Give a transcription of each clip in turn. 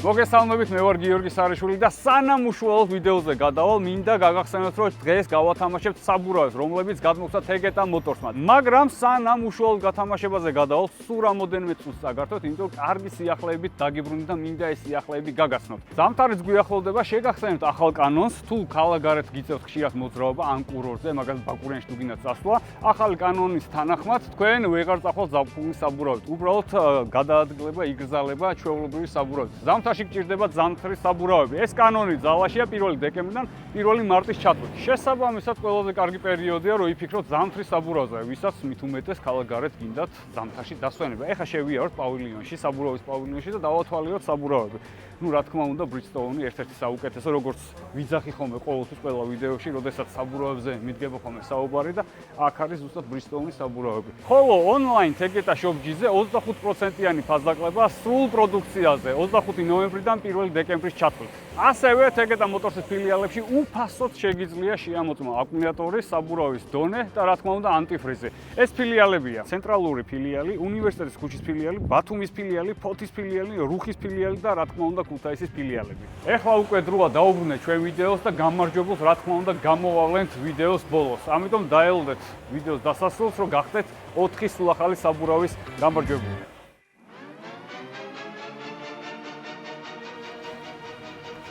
მოგესალმებით, მე ვარ გიორგი სარიშვილი და სანამ უშუალოდ ვიდეოზე გადავალ, მინდა გაგახსენოთ, რომ დღეს გავათამაშებთ საბურავებს, რომლებიც გადმოგვცა Tegeta Motors-მა. მაგრამ სანამ უშუალოდ გათამაშებაზე გადავალ, სულ რამოდენიმე წუთს წაგართოთ, იმიტომ კარგი სიახლეებით დაგიბრუნდით და მინდა ეს სიახლეები გაგაცნოთ. ზამთარიც გვიახლოვდება, შეგახსენებთ ახალ კანონს, თუ ქალაქგარეთ გიწევთ ხშირად მოძრაობა ან კურორტზე, მაგალითად ბაკურიანში თუ გინდათ წასვლა, ახალი კანონის თანახმად თქვენ ვეღარ წახვალთ ზაფხულის საბურავით. უბრალოდ გადაადგილება, იგრძალება ჩვეულებრივი საბურავით. ზამთარში გჭირდება ზამთრის საბურავები. ეს კანონი ძალაშია 1 დეკემბრიდან 1 მარტის ჩათვლით. შესაბამისად, ყველაზე კარგი პერიოდია, რომ იფიქროთ ზამთრის საბურავზე, ვისაც მით უმეტეს ქალაქგარეთ გინდათ ზამთარში დასვენება. ეხლა შევიაროთ პავილიონში, საბურავის პავილიონში და დავათვალიეროთ საბურავები. Ну, რა თქმა უნდა, Bridgestone ერთ-ერთი საუკეთესო, როგორც ვიძახი ხოლმე ყოველთვის ყველა ვიდეოში, როდესაც საბურავებზე მიდგება ხოლმე საუბარი და აქ არის ზუსტად Bridgestone-ის საბურავები. ხოლო online Tegeta Shop-ზე 25%-იანი ფასდაკლება სრულ პროდუქციაზე 25 ნოემბრიდან 1 დეკემბრის ჩათვლით. ასევე Tegeta Motors-ის ფილიალებში უფასოდ შეგიძლია შეამოწმო აკუმულატორის, საბურავის დონე და რა თქმა უნდა ანტიფრიზი. ეს ფილიალებია: ცენტრალური ფილიალი, უნივერსიტეტის ქუჩის ფილიალი, ბათუმის ფილიალი, ფოთის ფილიალი, რუხის ფილიალი და რა თქმა უნდა ქუთაისის ფილიალები. ეხლა უკვე დროა დაუბრუნდეთ ჩვენ ვიდეოს და გამარჯვებულს რა თქმა უნდა გამოვავლენთ ვიდეოს ბოლოს. ამიტომ დაელოდეთ ვიდეოს დასასრულს, რომ გახდეთ 4 სულ ახალი საბურავის გამარჯვებული.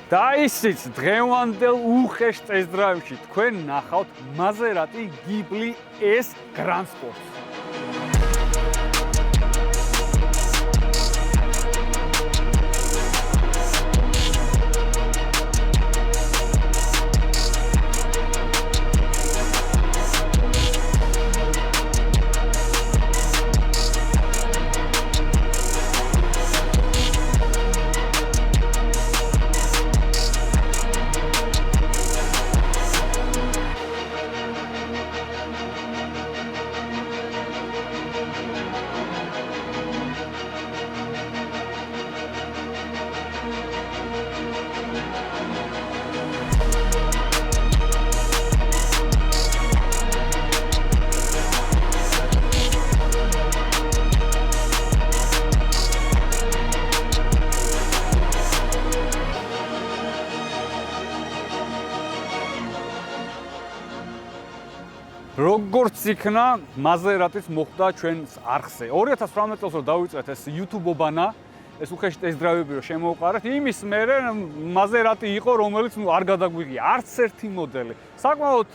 და ისიც დღევანდელ უხეშ წესდრავებში თქვენ ნახავთ Maserati Ghibli S Grand Sport. როგორც იქნა Maserati-ს მოხვდა ჩვენს არხზე. 2018 წელს რომ დავიწყეთ ეს YouTube-ობანა, ეს უხეში ტესტ-დრაივები რომ შემოვყარეთ, იმის მერე Maserati იყო, რომელიც არ გადაგვიგია არც ერთი მოდელი. საკმაოდ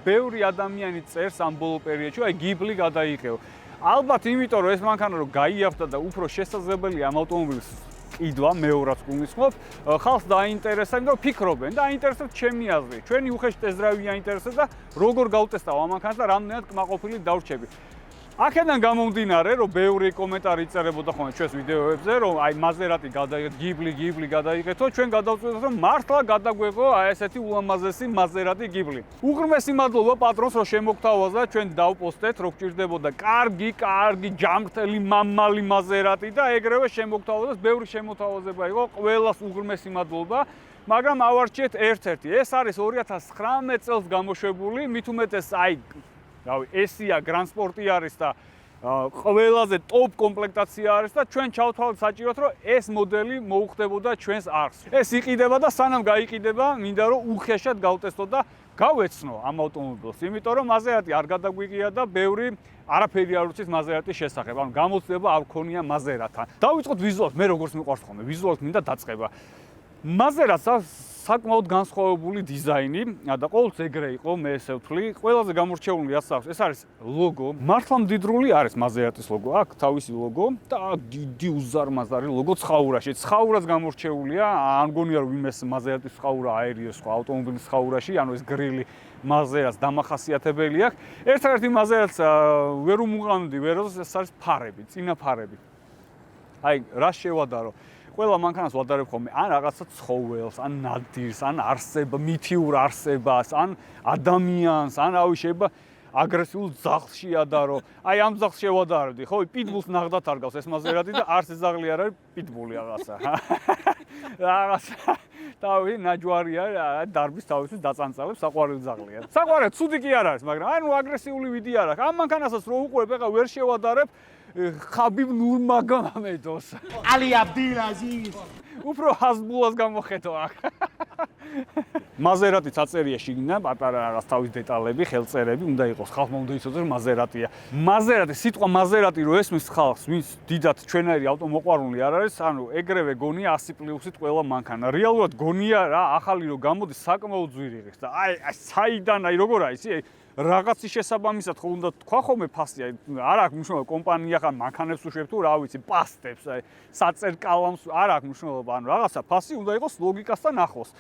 ბევრი ადამიანი წერს ამ ბოლო პერიოდში, აი Ghibli გადაიღეო. ალბათ იმიტომ რომ ეს მანქანა რომ გაიაფთა და უფრო შესაძლებელია ამ ავტომობილის კიდვა მეორად გულისხმობ, ხალხს დაინტერესა, იმიტომ ფიქრობენ და აინტერესებს ჩემი აზრი. ჩვენი უხეში ტესტ-დრაივი აინტერესებს და როგორ გავტესტავ ამ მანქანას და რამდენად კმაყოფილი დავრჩები. აქედან გამომდინარე, რომ ბევრი კომენტარი იწერებოდა ხოლმე ჩვენს ვიდეოებზე, რომ აი Maserati გადაიღეთ, Ghibli გადაიღეთო, ჩვენ გადავწყვეტეთ, რომ მართლა გადაგვეღო აი ესეთი ულამაზესი Maserati Ghibli. უღრმესი მადლობა პატრონს, რომ შემოგთავაზა, ჩვენ დავპოსტეთ, რომ გჭირდებოდა კარგი, ჯანმრთელი, მამალი Maserati და ეგრევე შემოგთავაზეს, ბევრი შემოთავაზება იყო, ყველას უღრმესი მადლობა. მაგრამ ავარჩიეთ ერთ-ერთი. ეს არის 2019 წელს გამოშვებული, მით უმეტეს აი რავი, ესია Grand Sport-ი არის და ყველაზე ტოპ კომპლექტაცია არის და ჩვენ ჩავთვალოთ საჭიროდ, რომ ეს მოდელი მოუხდებოდა ჩვენს არხს. ეს იყიდება და სანამ გაიყიდება, მინდა რომ უხეშად გავტესტო და გავეცნო ამ ავტომობილს, იმიტომ რომ Maserati არ გადაგვიგია და ბევრი არაფერი არ უცის Maserati-ის შესახებ. ანუ გამოცდილება არ გქონია Maserati-თან. დავიწყოთ ვიზუალს, მე როგორც მიყვარს ხოლმე, ვიზუალს მინდა დაწყება. Maserati-ს საკმაოდ განსხვავებული დიზაინი და ყოველთვის ეგრე იყო, მე ესე ვთვლი. ყველაზე გამორჩეული რაც აქვს, ეს არის ლოგო. მართლა მდიდრული არის Maserati-ის ლოგო. აქ თავისი ლოგო და დიდი უზარმაზარი ლოგო ცხაურაში. ცხაურაც გამორჩეულია. არ მგონია რომ ვინმეს Maserati-ის ცხაურა აერიოს სხვა ავტომობილის ცხაურაში, ანუ ეს გრილი Maserati-ს დამახასიათებელი აქვს. ერთ-ერთი Maserati-ს ვერ უმუღამდი, ვეროს ეს არის ფარები, წინა ფარები. აი, რა შევადარო? ყველა მანქანას ვადარებ ხოლმე ან რაღაცა ცხოველს, ან ნადირს, ან არსება, მითიურ არსებას, ან ადამიანს, ან რავი შეიძლება აგრესიულ ძაღლს შეადარო. აი ამ ძაღლს შევადარებდი, ხო? პიტბულს ნახდათ არ გავს ეს Maserati და არც ზაღლი არ არის პიტბული რაღაცა. რაღაც თავი ნაჯვარია, დარბის თავისთვის დაწანწალებს, საყვარელი ძაღლია. საყვარელი ცუდი კი არ არის, მაგრამ ანუ აგრესიული ვიდი არ აქვს. ამ მანქანასაც რო უყურებ, ეხლა ვერ შევადარებ ხაბიბ ნურმაგომედოს. ალი აბდილაზიზ. უფრო ჰაზბულას გამოხედო აქ. მაზერატი წაწერია შიგნიდან, პატარა რაღაც თავის დეტალები, ხელწერები, უნდა იყოს, ხალხმა უნდა იცოდეს, რომ მაზერატია. მაზერატი, სიტყვა მაზერატი რო ესმის ხალხს, ვინც დიდად ჩვენაირი ავტომოყვარული არ არის, ანუ ეგრევე გონია 100+-ით ყველა მანქანა. რეალურად გონია რა, ახალი რო გამოდის, საკმაოდ ძვირი ღირს და აი საიდან, აი როგორ არის, აი რაღაცის შესაბამისად ხო უნდა თქვა ხოლმე ფასი, აი არ აქვს მნიშვნელობა კომპანია ხან მანქანებს უშვებ თუ რა ვიცი, პასტებს, აი საწერ კალამს არ აქვს მნიშვნელობა, ანუ რაღაცა ფასი უნდა იყოს ლოგიკასთან ახლოს.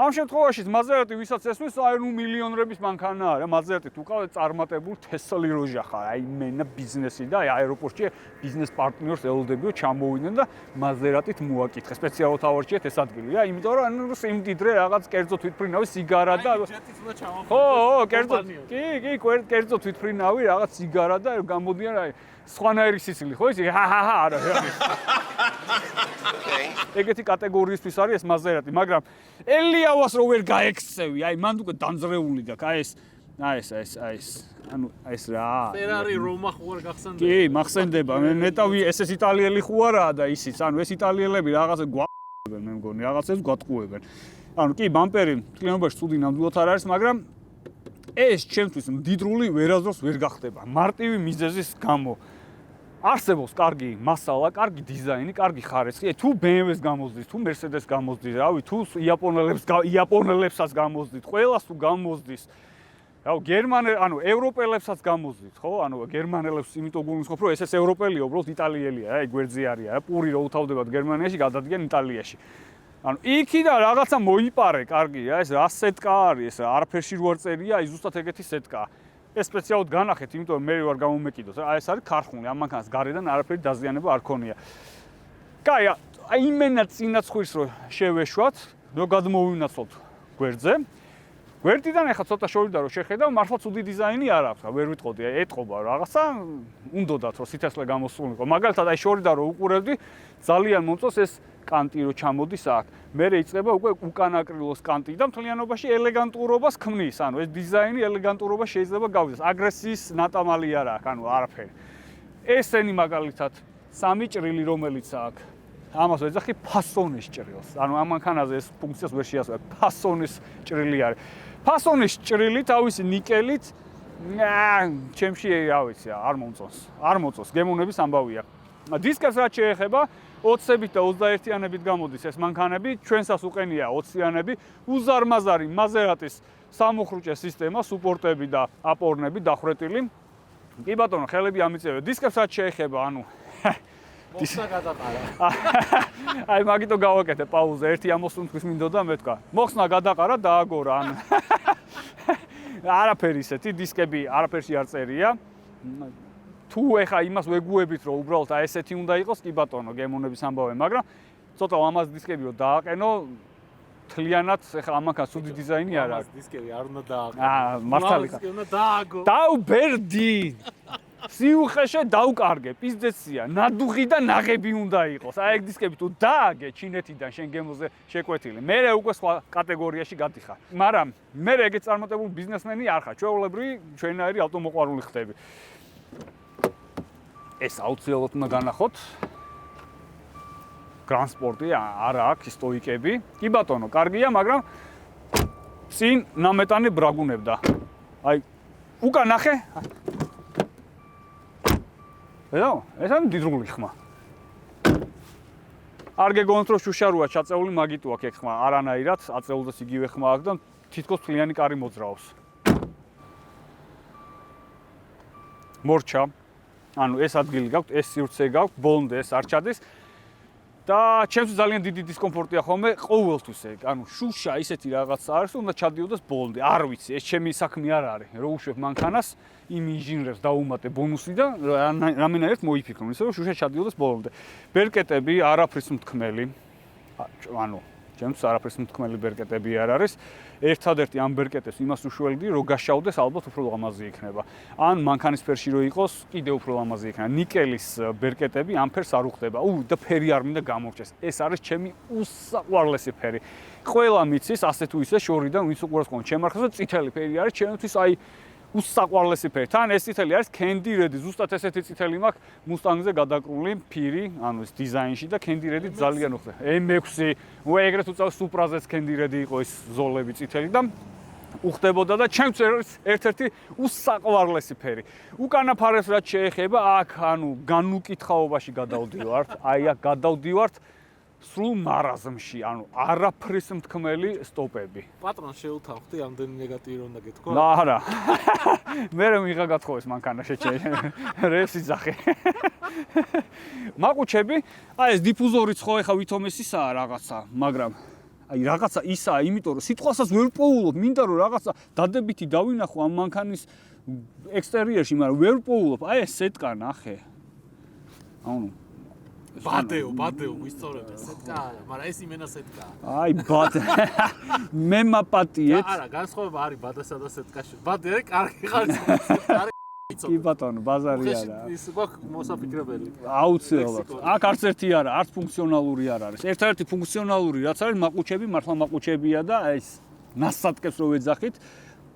ამ შემთხვევაში მაზერატი ვისაც ესმის, აი ნუ მილიონრების მანქანაა რა, მაზერატი თუ ყავ წარმატებული თესლი როჟა ხარ, აი მენა ბიზნესი და აი აეროპორტში ბიზნეს პარტნიორს ელოდებიო ჩამოვიდნენ და მაზერატით მოაკითხე, სპეციალურად ავარჩიეთ ეს ადგილი რა, იმიტომ რომ ანუ სიმდიდრე რაღაც კერძო თვითმფრინავი სიგარა და ხო, კერძო თვითმფრინავი რაღაც სიგარა და გამოდიან აი სხვანაირი სიცილი ხო იცი არა ეგეთი კატეგორიისთვის არის ეს მაზერატი, მაგრამ ელიავას რო ვერ გაექცევი, აი მანდ უკვე დამძრეული გაქვს, აი ეს, ანუ ეს რა. ფერარი რომა ხო არ გახსენდება? კი, მახსენდება. ნეტავი ეს იტალიელი ხო არაა და ისიც, ანუ ეს იტალიელები რაღაცა გვაყურებენ, მე მგონი, რაღაცებს გვატყუებენ. ანუ კი, ბამპერი კლიანობაში ცუდი ნამდვილად არ არის, მაგრამ ეს ჩემთვის მდიდრული ვერასდროს ვერ გახდება. მარტივი მიზეზის გამო. არსებობს კარგი მასალა, კარგი დიზაინი, კარგი ხარისხი. თუ BMW-ს გამოზდით, თუ Mercedes-ს გამოზდით, რავი, თუ იაპონელებსაც გამოზდით, ყველას თუ გამოზდით. რაო, ანუ ევროპელებსაც გამოზდით, ხო? ანუ გერმანელებს იმიტომ გულისხმობ, რომ ეს ევროპელია, უბრალოდ იტალიელია, აი გვერდზე არიან, რა, პური რო უთავდებათ გერმანიაში, გადადგენ იტალიაში. ანუ იქიდან რაღაცა მოიპარე, კარგი რა, ეს რა სეტკა არის, ეს არაფერში რო არ წერია, აი ზუსტად ეგეთი სეტკაა. ეს სპეციალურად განახეთ, იმიტომ რომ მე ვარ გამომეკიდოს. აი ეს არის ქარხული, ამ მანქანას გარედან არაფერი დაზიანება არ ქონია. კაი, აი იმენა წინაცხვირს რო შევეშვათ, რო გადმოვინაცვლოთ გვერდზე. გვერდიდან ახლა ცოტა შორიდა რო შეხედავ, მართლა ცუდი დიზაინი არ აქვს, ვერ ვიტყოდი, აი ეტყობა რაღაცა, უნდათ რომ სიცოცხლე გამოსულიყო. მაგალითად აი შორიდა რო უყურებდი, ძალიან მომწონს ეს კანტი რო ჩამოდის აქ. მერე იწყება უკვე უკანაკრილოს კანტი და მთლიანობაში ელეგანტურობას ქმნის. ანუ ეს დიზაინი ელეგანტურობა შეიძლება გავიდეს. აგრესიის ნატამალი არ აქვს, ანუ არაფერი. ესენი მაგალითად სამი ჭრილი რომელიც აქვს. ამას ვეძახი ფასონის ჭრილს. ანუ ამ მანქანაზე ეს ფუნქციას ვერ შეასრულებ. ფასონის ჭრილი არის. ფასონის ჭრილი თავისი ნიკელით ჩემში რა ვიცი, არ მომწონს. არ მოწონს, გემოვნების ამბავია. დისკებს რაც შეეხება 20-ებით და 21-ებით გამოდის ეს მანქანები, ჩვენსაც უყენია 20-იანები, უზარმაზარი მაზერატის სამუხრუჭე სისტემა, სუპორტები და აპორნები დახრეტილი. კი ბატონო, ხელები ამიწევია. დისკებს რაც შეეხება, ანუ მოხსნა გადაყარა. აი მაგითო გავაკეთე პაუზა, ერთი ამოსუნთქვის მინდოდა მე თქვა. მოხსნა გადაყარა, დააგორა, ანუ არაფერი ისეთი დისკები არაფერში არ წერია. თუ ეხა იმას ვეგუებით, რომ უბრალოდ აი ესეთი უნდა იყოს, კი ბატონო, გემოვნების ამბავე, მაგრამ ცოტა ლამაზ დისკები რო დააყენო, თლიანად ეხა ამანქანს ცუდი დიზაინი არ აქვს. დისკები არ უნდა დააყენო. მართალი. უნდა დააგო. დაუბერდი. სიუხეშე დაუკარგე, პიზდეცია, ნადუღი და ნაღები უნდა იყოს. აი ეგ დისკები თუ დააგე ჩინეთიდან შენ გემოზე შეკვეთილი. მე უკვე სხვა კატეგორიაში გადიხარ. მაგრამ მე ეგეთ წარმატებული ბიზნესმენი არ ხარ. ჩვეულებრივი ჩვენაირი ავტომოყვარული ხდები. ეს აუცილებლად უნდა განახოთ. ტრანსპორტი არ აქვს სტოიკები. კი ბატონო, კარგია, მაგრამ წინ ნამეტანი ბრაგუნებდა. აი, უკან ნახე. ეო, ეს არის დიდრული ხმა. არ გეგონოთ რომ შუშაროა ჩაწეული მაგიტო აქვს ეგ ხმა, არანაირად, აწეულდეს იგივე ხმა აქვს და თითქოს თლიანი კარი მოძრაობს. მორჩა. ანუ ეს ადგილი გაქვთ, ეს სივრცე გაქვთ, ბოლომდე ეს არ ჩადის. და ჩემთვის ძალიან დიდი დისკომფორტია ხოლმე ყოველთვის ეგ. ანუ შუშა ისეთი რაღაც არის, უნდა ჩადიოდეს ბოლომდე. არ ვიცი, ეს ჩემი საქმე არ არის. რო უშვებ მანქანას, იმ ინჟინერებს დაუმატე ბონუსი და რამენაირად მოიფიქრონ, ისე რომ შუშა ჩადიოდეს ბოლომდე. ბერკეტები არაფრის მთქმელი. ანუ ჩემთვის არაფერს მთქმელი ბერკეტები არ არის. ერთადერთი ამ ბერკეტებს იმას უშველდი, რომ გაშავდეს ალბათ უფრო ლამაზი იქნება. ან მანქანისფერში რო იყოს, კიდევ უფრო ლამაზი იქნება. ნიკელის ბერკეტები ამ ფერს არ უხდება. და ფერი არ მინდა გამორჩეს. ეს არის ჩემი უსაყვარლესი ფერი. ყველა მიცის ასე თუ ისე შორიდან ვინც უყურებს ხოლმე ჩემ არხზე წითელი ფერი არის ჩემთვის აი უსაყვარლესი ფერი. თან ეს წითელი არის Candy Red, ზუსტად ესეთი წითელი მაქვს Mustang-ზე გადაკრული ფირი, ანუ ეს დიზაინში და Candy Red ძალიან უხდება. M6, ეგრეთ უწავს Supra-ზეც Candy Red იყო ეს ზოლები წითელი და უხდებოდა და ჩემთვის არის ერთ-ერთი უსაყვარლესი ფერი. უკანა ფარებს რაც შეეხება, აქ ანუ განუკითხაობაში გადავდივართ, აი აქ გადავდივართ სულ მარაზმში, ანუ არაფრის მთქმელი სტოპები. პატრონ შეუთავხდი, ამდენი ნეგატივი რომ უნდა გეთქვა? არა. მე მიღა გათხოვეს მანქანა რეისი ძახი. მაყუჩები, აი ეს დიფუზორიც ხო ეხა ვითომ ეს ისაა რაღაცა, მაგრამ აი რაღაცა ისაა, იმიტომ რომ სიტყვასაც ვერ პოულობ, მინდა რომ რაღაცა დადებითი დავინახო ამ მანქანის ექსტერიერში, მაგრამ ვერ პოულობ. აი ეს სეტკა ნახე. ანუ ბადეო, გვისწორებდა სეტკა არა, მაგრამ ეს იმენა სეტკა. აი ბადე. მე მაპატიეთ. არა, განსხვავება არის ბადასა და სეტკაში. ბადე არის კარგი ხალხი, სეტკა არის კი ბატონო, ბაზარი არა. ის გვაქვს მოსაფიქრებელი. აუცილებლად. აქ არც ერთი არა, არც ფუნქციონალური არ არის. ერთ-ერთი ფუნქციონალური რაც არის მაყუჩები, მართლა მაყუჩებია და ეს ნასადკებს რო ვეძახით,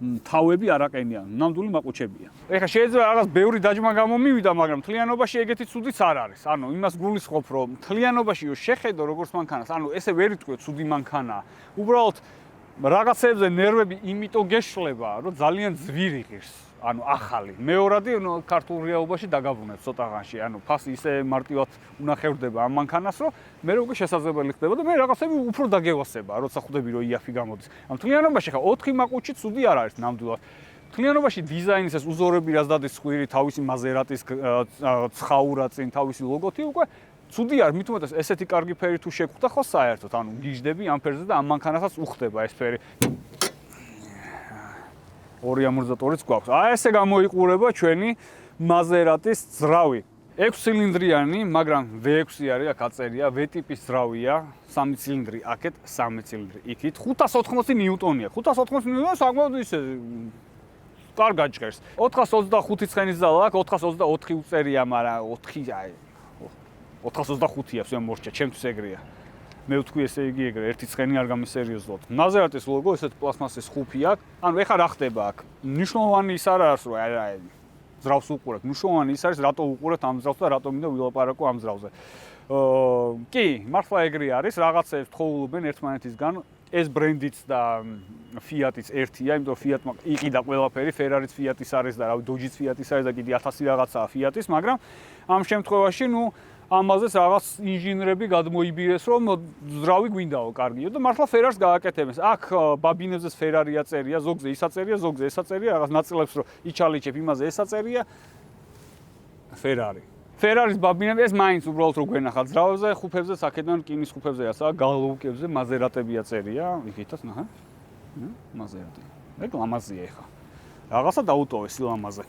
თავები არაყენიან, ნამდვილი მაყუჩებია. ეხლა შეიძლება რაღაც ბევრი დაჯმა გამომივიდა, მაგრამ მთლიანობაში ეგეთი ცუდიც არ არის. ანუ იმას გულისხმობ, რომ მთლიანობაში შეხედო როგორც მანქანას, ანუ ესე ვერ იტყვიო ცუდი მანქანაა. უბრალოდ რაღაცებზე ნერვები იმიტომ გეშლება, რომ ძალიან ძვირი ღირს. ანუ ახალი. მეორადი ქართულ რეალობაში დაგაბრუნებ ცოტაღანში. ანუ ფასი ისე მარტივად უნახევდება ამ მანქანას, რომ მე უკვე შესაძლებელი ხდება და მე რაღაცები უფრო დაგევასება, როცა ხვდები რომ იაფი გამოდის. ამ თლიანობაში ხა 4 მაყუჩი ცუდი არ არის ნამდვილად. თლიანობაში დიზაინის ეს უზორები რაც დადის ხვირი, თავისი მაზერატის ცხაურა წინ, თავისი ლოგოთი უკვე ცუდი არ, მით უმეტეს ესეთი კარგი ფერი თუ შეგხვდა ხო საერთოდ, ანუ გიждები ამ ფერზე და ამ მანქანასაც უხდება ეს ფერი. ორი ამორტიზატორიც გვაქვს. აი ესე გამოიყურება ჩვენი Maserati-ის ძრავი. 6 ცილინდრიანი, მაგრამ V6 არის, აქ აწერია, V ტიპის ძრავია, 3 ცილინდრი აქეთ, 3 ცილინდრი იქით. 580 ნიუტონია. 580 ნიუტონია საკმაოდ ისე კარგად ჭერს. 425 ცხენის ძალა აქვს, 424 უწერია, მაგრამ 4 აი 425-ია, всё მორჩა, ჩემთვის ეგრეა. მე ვთქვი ესე იგი ეგრე, ერთი ცხენი არ გამისერიოზულად. Maserati-ის ლოგო ესეთ პლასმასის ხუფი აქვს. ანუ ეხა რა ხდება აქ? ნიშნულოვანი ის არ არის, რომ აი ძრავს უყურებ. ნიშნულოვანი ის არის, რატო უყურებთ ამ ძრავს და რატო მინდა ვილაპარაკო ამ ძრავზე. კი, მართლა ეგრე არის, რაღაცებს თხოვულობენ ერთმანეთისგან. ეს ბრენდიც და Fiat-იც ერთია, იმიტომ რომ Fiat-მა იყიდა ყველაფერი, Ferrari-ც Fiat-ის არის და რავი, Dodge-იც Fiat-ის არის და კიდე 1000 რაღაცაა Fiat-ის, მაგრამ ამ შემთხვევაში, ამაზეც რაღაც ინჟინრები გადმოიბირეს, რომ ძრავი გვინდაო კარგიო და მართლა Ferrari-ს გააკეთებენ. აქ ბაბინებზეც Ferrari აწერია, ზოგზე ის აწერია, ზოგზე ეს აწერია, რაღაც ნაწილებს რომ იჩალიჩებ იმაზე ეს აწერია Ferrari. Ferrari-ს ბაბინები ეს მაინც უბრალოდ რო გვენახა ძრავებზე, ხუფებზე, აქედან რკინის ხუფებზე რაცა, გალოუკებზე Maserati-ები აწერია, იქითაც ნახე. Maserati. ეგ ლამაზია ეხა. რაღაცა დაუტოვე სილამაზე.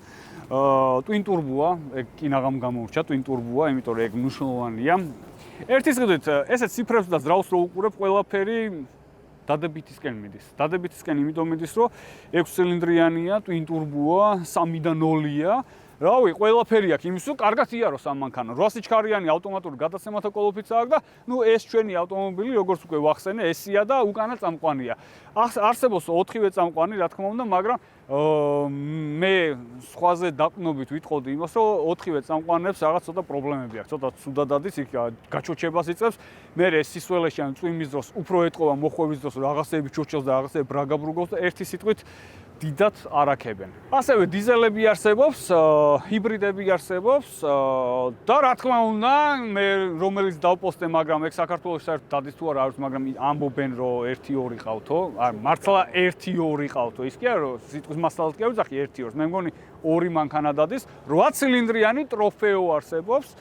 Twin turbo-ა, ეგ კინაღამ გამოურჩა Twin turbo-ა, იმიტომ რომ ეგ მნიშვნელოვანია. ერთის ყიდვით ესეთ ციფრებს და ძრავს რო უყურებ, ყველაფერი დადებითისკენ მიდის. დადებითისკენ იმიტომ მიდის, რომ 6 ცილინდრიანია, Twin turbo-ა, 3-დან 0-ია. რავი, ყველაფერი აქვს იმის, რომ კარგად იაროს ამ მანქანა. 8 სიჩქარიანი ავტომატური გადაცემათა კოლოფიც აქვს და ეს ჩვენი ავტომობილი, როგორც უკვე ვახსენე, ესია და უკანა წამყვანია. არსებობს 4-ვე წამყვანი, რა თქმა უნდა, მაგრამ მე სხვაზე დაყნობით ვიტყოდი იმას, რომ 4-ვე წამყვანებს რაღაც ცოტა პრობლემები აქვს. ცოტა ცუდად დადის, იქ გაჩოჩებას იწევს. მე ეს სისველეში ან წვიმის დროს უფრო ეტყობა მოხვევის დროს რაღაცები ჩოჩელს და რაღაცები ბრაგაბრუგავს და ერთი სიტყვით დიდად არაქებენ. ასევე დიზელები არსებობს, ჰიბრიდები არსებობს და რა თქმა უნდა, მე რომელიც დავპოსტე, მაგრამ ეგ საქართველოს საერთოდ დადის თუ არა არის, მაგრამ ამბობენ რომ 1-2 ყავთო. არ მართლა 1-2 ყავთო. ის კი არა რომ სიტყვის მასალად კი ავიძახი 1-2-ს. მე მგონი 2 მანქანა დადის, 8 ცილინდრიანი ტროფეო არსებობს.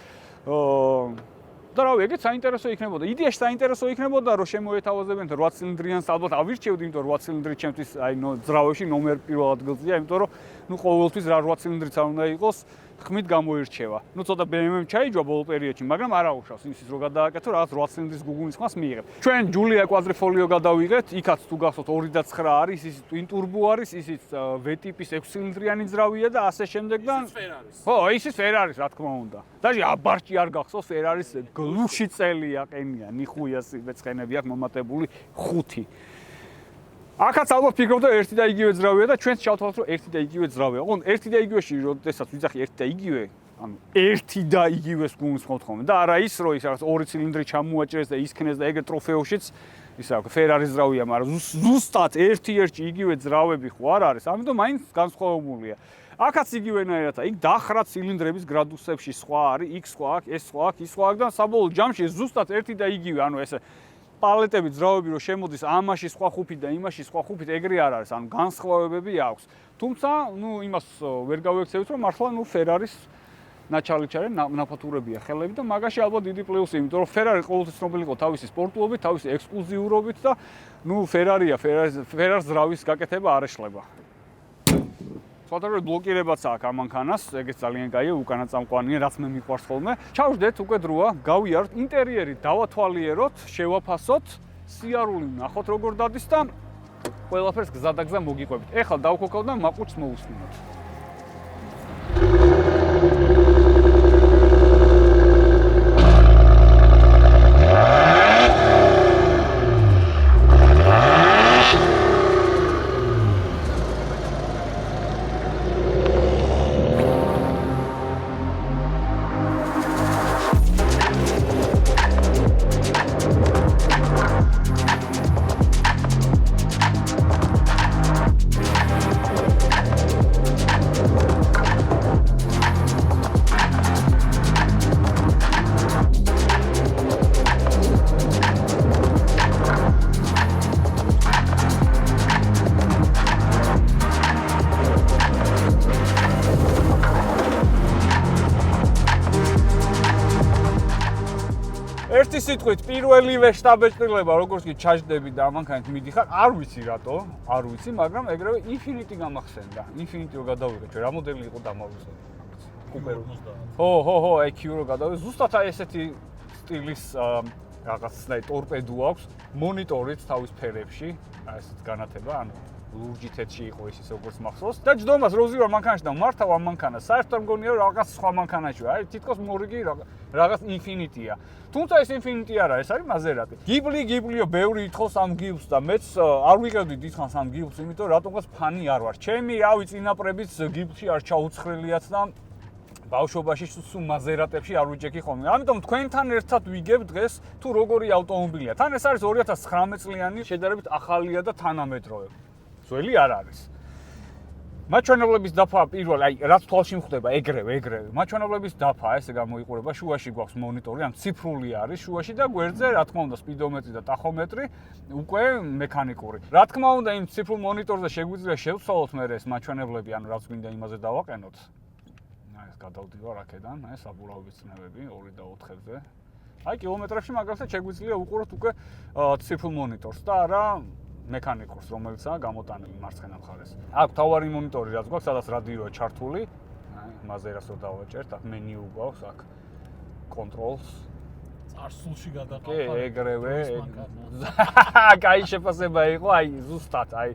და რავი, ეგეც საინტერესო იქნებოდა. იდეაში საინტერესო იქნებოდა, რომ შემოეთავაზებენ 8 ცილინდრიანს, ალბათ ავირჩევდი, იმიტომ რომ 8 ცილინდრი ჩემთვის აი ძრავებში ნომერ პირველ ადგილზეა, იმიტომ რომ ნუ ყოველთვის რა 8 ცილინდრიც არ უნდა იყოს, ხმით გამოირჩევა. ნუ ცოტა BMW-მ ჩაიჯვა ბოლო პერიოდში, მაგრამ არ აუშავს იმის რო გადააკეთო, რაღაც 8 ცილინდრის გუგუნის ხმას მიიღებ. ჩვენ Giulia Quadrifoglio გადავიღეთ, იქაც თუ გახსოვთ 2.9 არის, ისიც twin turbo არის, ისიც V-ტიპის 6 ცილინდრიანი ძრავია და ასე შემდეგ და ხო, ისიც Ferraris რა თქმა უნდა. დაჟე აბარჭი არ გახსოვს Ferraris გლუში წელია ყენია, ნიხუია სიბეცხენები აქვს მომატებული 5. აქაც ალბათ ფიქრობ და ერთი და იგივე ძრავია და ჩვენც ჩავთვალოთ რომ ერთი და იგივე ძრავია. ოღონდ ერთი და იგივეში როდესაც ვიძახი ერთი და იგივე, ანუ ერთი და იგივეს გულისხმობთ ხოლმე და არა ის რომ ის რაღაც 2 ცილინდრი ჩამოაჭრეს და ისქნეს და ეგრე ტროფეოშიც ისა Ferraris ძრავია, მაგრამ ზუსტად ერთ-ერთი იგივე ძრავები ხო არ არის. ამიტომ მაინც განსხვავებულია. აქაც იგივენაირად, იქ დახრა ცილინდრების გრადუსებში სხვა არის, იქ სხვა აქვს, ეს სხვა აქვს, ის სხვა აქვს და საბოლოო ჯამში ზუსტად ერთი და იგივე, ანუ ესე პალეტები ძრავები რო შემოდის ამაში სხვა ხუფით და იმაში სხვა ხუფით ეგრე არ არის, ანუ განსხვავებები აქვს. თუმცა, ნუ იმას ვერ გავექცევით, რომ მართლა ნუ Ferraris ნაჩალიჩარე ნაფათურებია ხელები და მაგაში ალბათ დიდი პლუსი, იმიტომ რომ Ferrari ყოველთვის ცნობილი იყო თავისი სპორტულობით, თავისი ექსკლუზიურობით და ნუ Ferrari-ა, Ferrari-ს ძრავის გაკეთება არ ეშლება. სხვადასხვა ბლოკირებაც აქვს ამ მანქანას, ეგეც ძალიან კაია, უკანა წამყვანია, რაც მე მიყვარს ხოლმე. ჩავждეთ უკვე დროა, გავიაროთ ინტერიერი, დავათვალიეროთ, შევაფასოთ, სიარული ნახოთ როგორ დადის და ყველაფერს გზადაგზა მოგიყვებით. ეხლა დავქოქავ და მაყურს მოусმინოთ. ერთი სიტყვით პირველივე შტაბეჭდილება როგორც კი ჩაჯდები და ამანქანით მიდიხარ, არ ვიცი რატო, არ ვიცი, მაგრამ ეგრევე Infiniti გამახსენდა. Infiniti რო გადავიღე, რა მოდელი იყო დამავიწყე. Cooper. ხო, აი Q რო გადავიღე, ზუსტად აი ესეთი სტილის რაღაცნაირ ტორპედო აქვს, მონიტორიც თავის ფერებში, აი ესეთ განათება, ანუ ლურჯი თეთრში იყო ის როგორც მახსოვს და ჯდომას როზი ვარ მანქანაში და მართავ ამ მანქანას საერთოდ მგონია რომ რაღაც სხვა მანქანაშია აი თითქოს მორიგი რაღაც Infiniti-ია თუმცა ეს Infiniti არა ეს არის Maserati გიბლიო ბევრი ითხოვს ამ გიბლს და მეც არ ვიყევდი დიდხანს ამ გიბლს იმიტომ რატომღაც ფანი არ ვარ ჩემი რავი წინაპრების გიბლში არ ჩაუცხრილიათ და ბავშვობაში სულ Maserati-ებში არ ვიჭექი ხოლმე ამიტომ თქვენთან ერთად ვიგებ დღეს თუ როგორი ავტომობილია თან ეს არის 2019 წლიანი შედარებით ახალია და თანამედროვე ძველი არ არის. მაჩვენებლების დაფა პირველ, აი, რაც თვალში მხვდება, ეგრევე. მაჩვენებლების დაფა, ესე გამოიყურება, შუაში გვაქვს მონიტორი, ან ციფრული არის შუაში და გვერდზე, რა თქმა უნდა, სპიდომეტრი და ტახომეტრი, უკვე მექანიკური. რა თქმა უნდა, იმ ციფრულ მონიტორზე შეგვიძლია შევცვალოთ მე ეს მაჩვენებლები, ანუ რაც მინდა იმაზე დავაყენოთ. აი, ეს გადავდივარ აქედან, აი, საბურავების წნევები 2 და 4-ზე. აი, კილომეტრებში მაგალითად შეგვიძლია უყუროთ უკვე ციფრულ მონიტორს და არა მექანიკურს, რომელიცაა გამოტანილი მარცხენა მხარეს. აქ თავარი მონიტორი რაც გვაქვს, სადაც რადიოა ჩართული. აი, Maserati-ს რო დავაჭერთ, აქ მენიუ გვაქვს, აქ controls. წარსულში გადაყავთ. კი, ეგრევე. კაი შეფასება იყო, აი, ზუსტად, აი.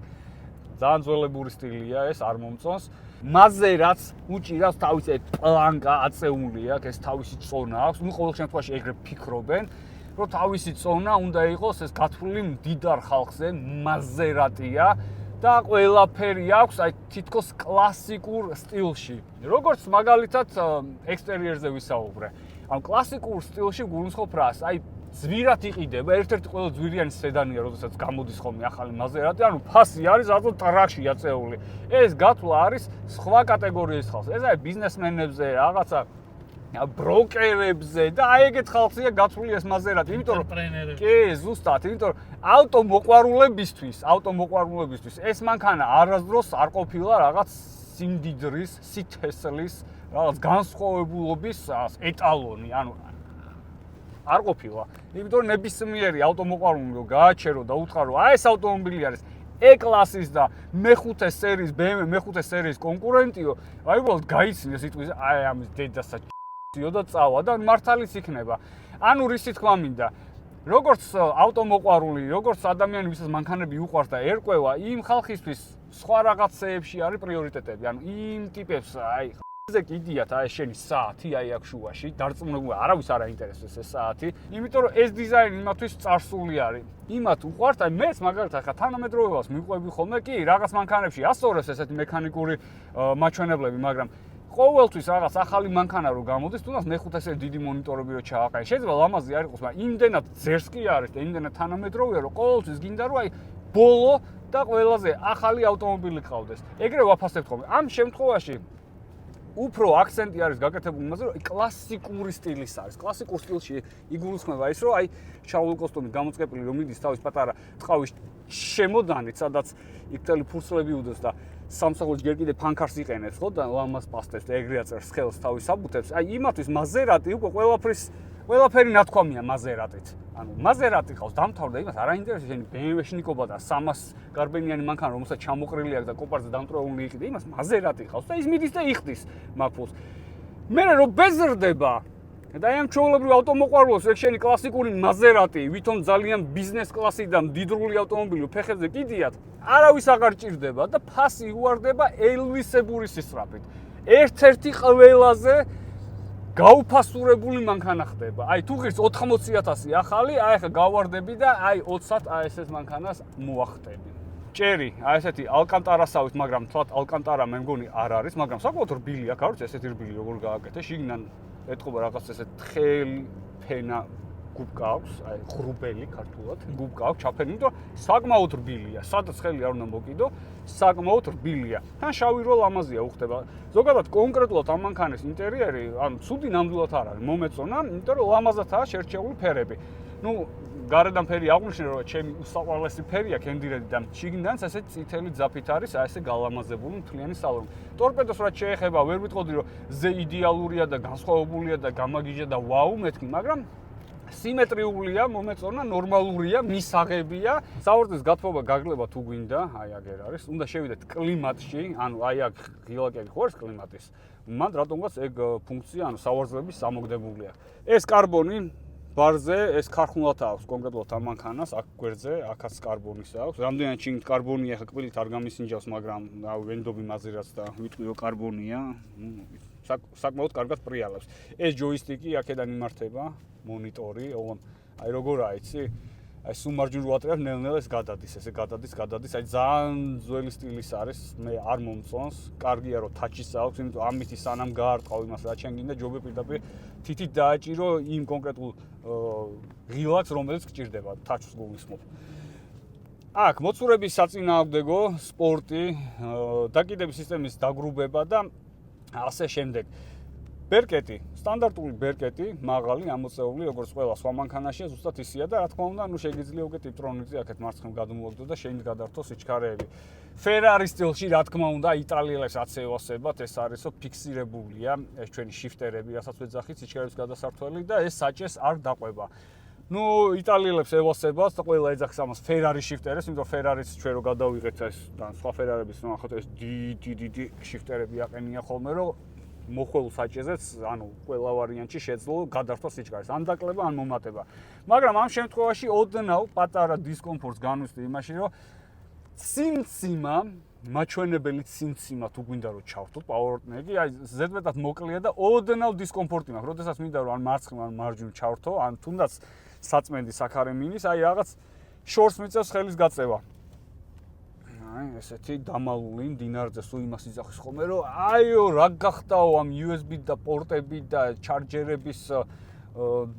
ძალიან ძველებური სტილია ეს, არ მომწონს. Maserati-ს უჭირავს თავისი პლანკა აწეული აქვს, ეს თავისი წონა აქვს. ნუ ყოველ შემთხვევაში ეგრე ფიქრობენ. რომ თავისი წონა უნდა იყოს ეს გათვლილი მდიდარ ხალხზე Maserati-ა და ყველაფერი აქვს აი თითქოს კლასიკურ სტილში. როგორც მაგალითად ექსტერიერზე ვისაუბრე. ამ კლასიკურ სტილში გულისხმობ რას? აი ძვირად იყიდება, ერთ-ერთი ყველა ძვირიანი სედანია, როდესაც გამოდის ხოლმე ახალი Maserati, ანუ ფასი არის რატო ტრაქში აწეული. ეს გათვლა არის სხვა კატეგორიის ხალხს. ეს არის ბიზნესმენებზე, რაღაცა ბროკერებზე და აი ეგეთ ხალხია გათვლილი ეს Maserati, იმიტომ რომ კი, ზუსტად, იმიტომ რომ ავტომოყვარულებისთვის ეს მანქანა არასდროს არ ყოფილა რაღაც სიმდიდრის, სითესლის, რაღაც განსხვავებულობის ეტალონი, ანუ არ ყოფილა. იმიტომ რომ ნებისმიერი ავტომოყვარული რომ გააჩერო და უთხრა რომ აი ეს ავტომობილი არის E-კლასის და მეხუთე სერიის BMW მეხუთე სერიის კონკურენტიო, აი უბრალოდ გაიცინე სიტყვის აი ამის დედასა და წავა და მართალიც იქნება. ანუ რისი თქმა მინდა, როგორც ავტომოყვარული, როგორც ადამიანი, ვისაც მანქანები უყვარს და ერკვევა, იმ ხალხისთვის სხვა რაღაცეებში არის პრიორიტეტები. ანუ იმ ტიპებს აი ზე კიდიათ აი შენი საათი აი აქ შუაში დარწმუნებული არავის არ აინტერესებს ეს საათი, იმიტომ რომ ეს დიზაინი იმათვის წარსული არის. იმათ უყვართ, აი მეც მაგალითად ხა თანამედროვეობას მიყვები ხოლმე, კი, რაღაც მანქანებში ასწორებს ესეთი მექანიკური მაჩვენებლები, მაგრამ ყოველთვის რაღაც ახალი მანქანა რო გამოდის, თუნდაც მეხუთე სერი დიდი მონიტორები რო ჩააყენე. შეიძლება ლამაზი არ იყოს, მაგრამ იმდენად ძერს კი არის და იმდენად თანამედროვეა, რომ ყოველთვის გინდა რომ აი ბოლო და ყველაზე ახალი ავტომობილი ყავდეს. ეგრე ვაფასებთ ხოლმე. ამ შემთხვევაში უფრო აქცენტი არის გაკეთებული იმაზე, რომ კლასიკური სტილის არის. კლასიკურ სტილში იგულისხმება ის, რომ აი შარლ კოსტომით გამოწყებული რომ მიდის თავის პატარა ტყავის შემოდანით, სადაც იქ მთელი ფურცლები უდევს და სამსახურში ჯერ კიდე ფანქარს იყენებს, ხო და ლამაზ პასტებს და ეგრე აწერს ხელს თავის საბუთებს. აი იმათვის მაზერატი უკვე ყველაფერი ნათქვამია მაზერატით. ანუ მაზერატი ყავს დამთავრდა იმას არ აინტერესებს შენი BMW-ში ნიკობა და 300 გარბენიანი მანქანა რომელსაც ჩამოყრილი აქვს და კოპარზე დამტრეული იყიდა იმას მაზერატი ყავს და ის მიდის და იხდის მაფულს. მე რომ ბეზრდება და აი ამ ჩვეულებრივ ავტომოყვარულს ეგ შენი კლასიკური მაზერატი, ვითომ ძალიან ბიზნეს კლასი და მდიდრული ავტომობილი ფეხებზე კიდიათ, არავის აღარ ჭირდება და ფასი უვარდება ელვისებური სისწრაფით. ერთ-ერთი ყველაზე გაუფასურებული მანქანა ხდება. აი თუ ღირს 80,000 ახალი, აი ახლა გავვარდები და აი 20-ად აი ესეთ მანქანას მოახტები. ჭერი, აი ესეთი ალკანტარასავით, მაგრამ თვათ ალკანტარა მე მგონი არ არის, მაგრამ საკმაოდ რბილი აქვს, არ ვიცი ესეთი რბილი როგორ გააკეთე, შიგნიდან ეთყობა რაღაც ესეთ თხელი ფენა გუბკა აქვს, აი ღრუბელი ქართულად, გუბკა აქვს ჩაფენილი და საკმაოდ რბილია. სადაც ხელი არ უნდა მოკიდო, საკმაოდ რბილია. თან შავი რო ლამაზია უხდება. ზოგადად კონკრეტულად ამ მანქანის ინტერიერი, ანუ ცუდი ნამდვილად არ არის. მომეწონა, იმიტომ რომ ლამაზადაა შერჩეული ფერები. ნუ გარედან ფერი აღვნიშნე რომ ჩემი უსაყვარლესი ფერია კენდირედი და შიგნიდანაც ესე წითელი ძაფით არის, აი ესე გალამაზებული მთლიანი სალონი. ტორპედოს რაც შეეხება, ვერ ვიტყოდი რომ ზე იდეალურია და განსხვავებულია და გამაგიჟა და ვაუ მეთქი, მაგრამ სიმეტრიულია, მომეწონა, ნორმალურია, მისაღებია. საორდლის გათბობა გაგლება თუ გვინდა, აი აგერ არის. უნდა შევიდეთ კლიმატში, ანუ აი აქ ღილაკები ხო არის კლიმატის. მანდ რატომღაც ეგ ფუნქცია, ანუ საორძლების სამოგდებული აქვს. ეს კარბონი ბარზე ეს ქარხნულად აქვს კონკრეტულად ამ მანქანას, აქ გვერდზე, აქაც კარბონის აქვს. რამდენად ჩინით კარბონია, ხა კბილით არ გამისინჯავს, მაგრამ რავი, ვენდობი მაზერაც და ვიტყვიო კარბონია. საკმაოდ კარგად პრიალებს. ეს ჯოისტიკი აქედან იმართება, მონიტორი, ოღონდ აი როგორ აიცი? აი სუმარჯვნივ ვატრიალებ, ნელ-ნელა ეს გადადის, გადის, აი ძალიან ძველი სტილის არის, მე არ მომწონს. კარგია რომ თაჩის აქვს, იმიტომ ამით სანამ გაარტყავ იმას რა ჩემ გინდა ჯობი პირდაპირ თითით დააჭირო იმ კონკრეტულ ღილაკს, რომელიც გჭირდება, თაჩს გულისხმობ. აქ მოცურების საწინააღმდეგო, სპორტი, დაკიდების სისტემის დაგრუბება და ასე შემდეგ. ბერკეტი, სტანდარტული ბერკეტი, მაღალი, ამოწეული, როგორც ყველა სხვა მანქანაშია, ზუსტად ისია და რა თქმა უნდა, ნუ შეგიძლია უკვე ტიპტრონიკზე აქეთ მარცხნივ გადმოვაგდო და შენით გადართო სიჩქარეები. Ferrari სტილში, რა თქმა უნდა, იტალიელებს რაც ევასებათ, ეს არისო ფიქსირებულია, ეს ჩვენი შიფტერები, რასაც ვეძახით, სიჩქარეების გადასართველი და ეს საჭეს არ დაყვება. ნუ იტალიელებს ევასებათ და ყველა ეძახს ამას Ferrari შიფტერებს, იმიტომ რომ Ferrari-ს ჩვენ რო გადავიღეთ ეს და სხვა Ferrari-ების ნახოთ ეს დიდი შიფტერები აყენია ხოლმე, რომ მოხვალ საჭეზეც, ანუ ყველა ვარიანტში შეძლო გადართვა სიჩქარეს, ან დაკლება, ან მომატება. მაგრამ ამ შემთხვევაში ოდნავ პატარა დისკომფორტს განვიხდი იმაში, რომ ციმციმა, მაჩვენებელი ციმციმა თუ გვინდა რომ ჩავთო პაუერტნეგი, აი ზედმეტად მოკლეა და ოდნავ დისკომფორტი მაქვს. როდესაც მინდა რომ ან მარცხნივ, ან მარჯვნივ ჩავთო, ან თუნდაც საწმენდი საქარე მინის, აი რაღაც შორს მიწევს ხელის გაწევა. აი ესეთი დამალული მდინარზე სულ იმას იძახის ხოლმე რომ აიო რა გახდაო ამ USB და პორტები და ჩარჯერების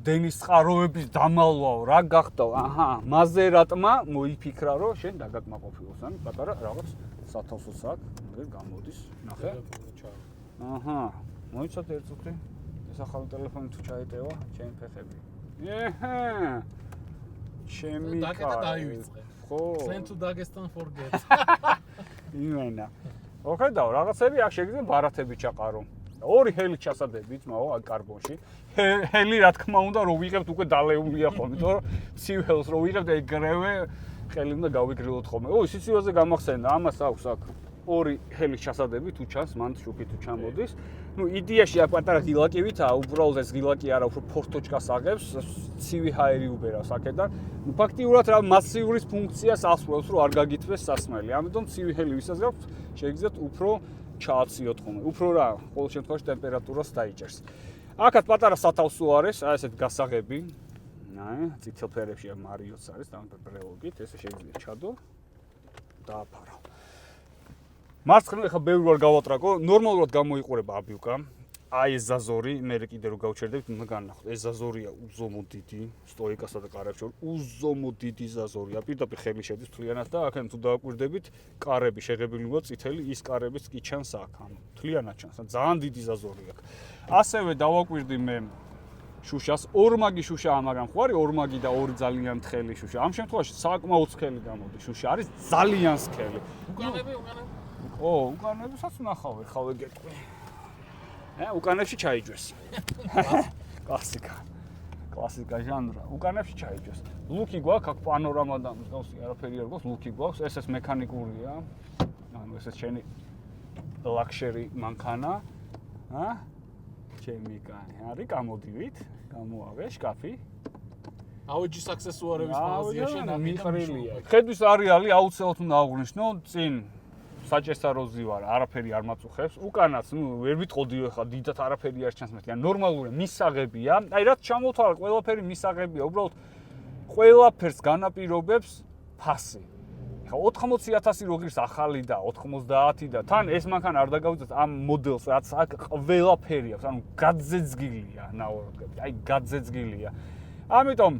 დენის წყაროების დამალვაო რა გახდაო აჰა მაზერატმა მოიფიქრა რომ შენ დაგაკმაყოფილოს ან პატარა რაღაც სათავსოც აქვს ეგ გამოდის ნახე აჰა მოიცადე ერთ წუთი ეს ახალი ტელეფონი თუ ჩაიტევა ჩემი ფეხები ეჰა ჩემი დაივიწყე Send to Dagestan forget. იმენა. ოხედავ, რაღაცები აქ შეგიძლია ბარათები ჩაყარო. ორი ჰელი ჩასადები, ძმაო, აქ კარბონში. ჰელი რა თქმა უნდა, რომ ვიღებთ უკვე დალეულია ხოლმე, იმიტომ რომ ცივ ჰელს რო ვიღებთ ეგრევე ხელი უნდა გავიგრილოთ ხოლმე. ო, სიცივაზე გამახსენდა, ამას აქვს აქ ორი ხელის ჩასადები თუ ჩანს, მან შუქი თუ ჩამოდის. ნუ იდეაში აქ პატარა ღილაკივითაა, უბრალოდ ეს ღილაკი არა, უფრო ფორტოჩკას აგებს, ცივი ჰაერი უბერავს აქედან. ნუ ფაქტიურად რა მასივურის ფუნქციას ასრულებს, რომ არ გაგითბეს სასმელი. ამიტომ ცივი ჰელი ვისაც გაქვს, შეგიძლიათ უფრო ჩააციოთ ხოლმე. უფრო რა, ყოველ შემთხვევაში ტემპერატურას დაიჭერს. აქაც პატარა სათავსო არის, აი ესეთ გასაღები. აი, წითელ ფერებში მარიოც არის, დამპერლოგით, ესე შეიძლება ჩადო. დააფარო. მარცხნივ ხა ბევრი ვარ გავატრაკო, ნორმალურად გამოიყურება აბიუკა. აი ეს ზაზორი, მე კიდე რო გავჩერდებით, უნდა განახოთ. ეს ზაზორია უზომო დიდი, სტოიკასა და კარებს შორის უზომო დიდი ზაზორია. პირდაპირ ხელი შედის მთლიანად და აქ თუ დააკვირდებით, კარები შეღებილი უნდა წითელი, ის კარებიც კი ჩანს აქ, ანუ მთლიანად ჩანს. ძალიან დიდი ზაზორი აქვს. ასევე დავაკვირდი მე შუშას, ორმაგი შუშაა, მაგრამ ხო არის ორმაგი და ორი ძალიან თხელი შუშა. ამ შემთხვევაში საკმაოდ სქელი გამოდის შუშა, არის ძალიან სქელი. უკანები. ო, უკანებსაც ნახავ, ხავე გეტყვი. უკანებში ჩაიჯვეს. კლასიკა. კლასიკა ჟანრა. უკანებში ჩაიჯვეს. ლუკი გვაქვს, აქ პანორამა და მსგავსი არაფერი არ გვაქვს, ლუკი გვაქვს, ეს მექანიკურია. ანუ ეს შენი ლაქშერი მანქანა. ჩემი კანი. არის გამოდივით, გამოავე შკაფი. აუჯის აქსესუარების მაღაზიაში მიყრილია. ხედვის არეალი აუცილებლად უნდა აღვნიშნო, წინ საჭესაროზე ვარ, არაფერი არ მაწუხებს. უკანაც, ვერ ვიტყოდიო ხა, დიდად არაფერი არ ჩანს მეთქი. ნორმალურია, მისაღებია. აი რაც ჩამოთვალა, ყველაფერი მისაღებია. უბრალოდ ყველაფერს განაპირობებს ფასი. ხა 80,000 როგრის ახალი და 90 და თან ეს მანქანა არ დაგავიწყეთ ამ მოდელს, რაც აქ ყველაფერი აქვს, ანუ გაძეძგილია, აი გაძეძგილია. ამიტომ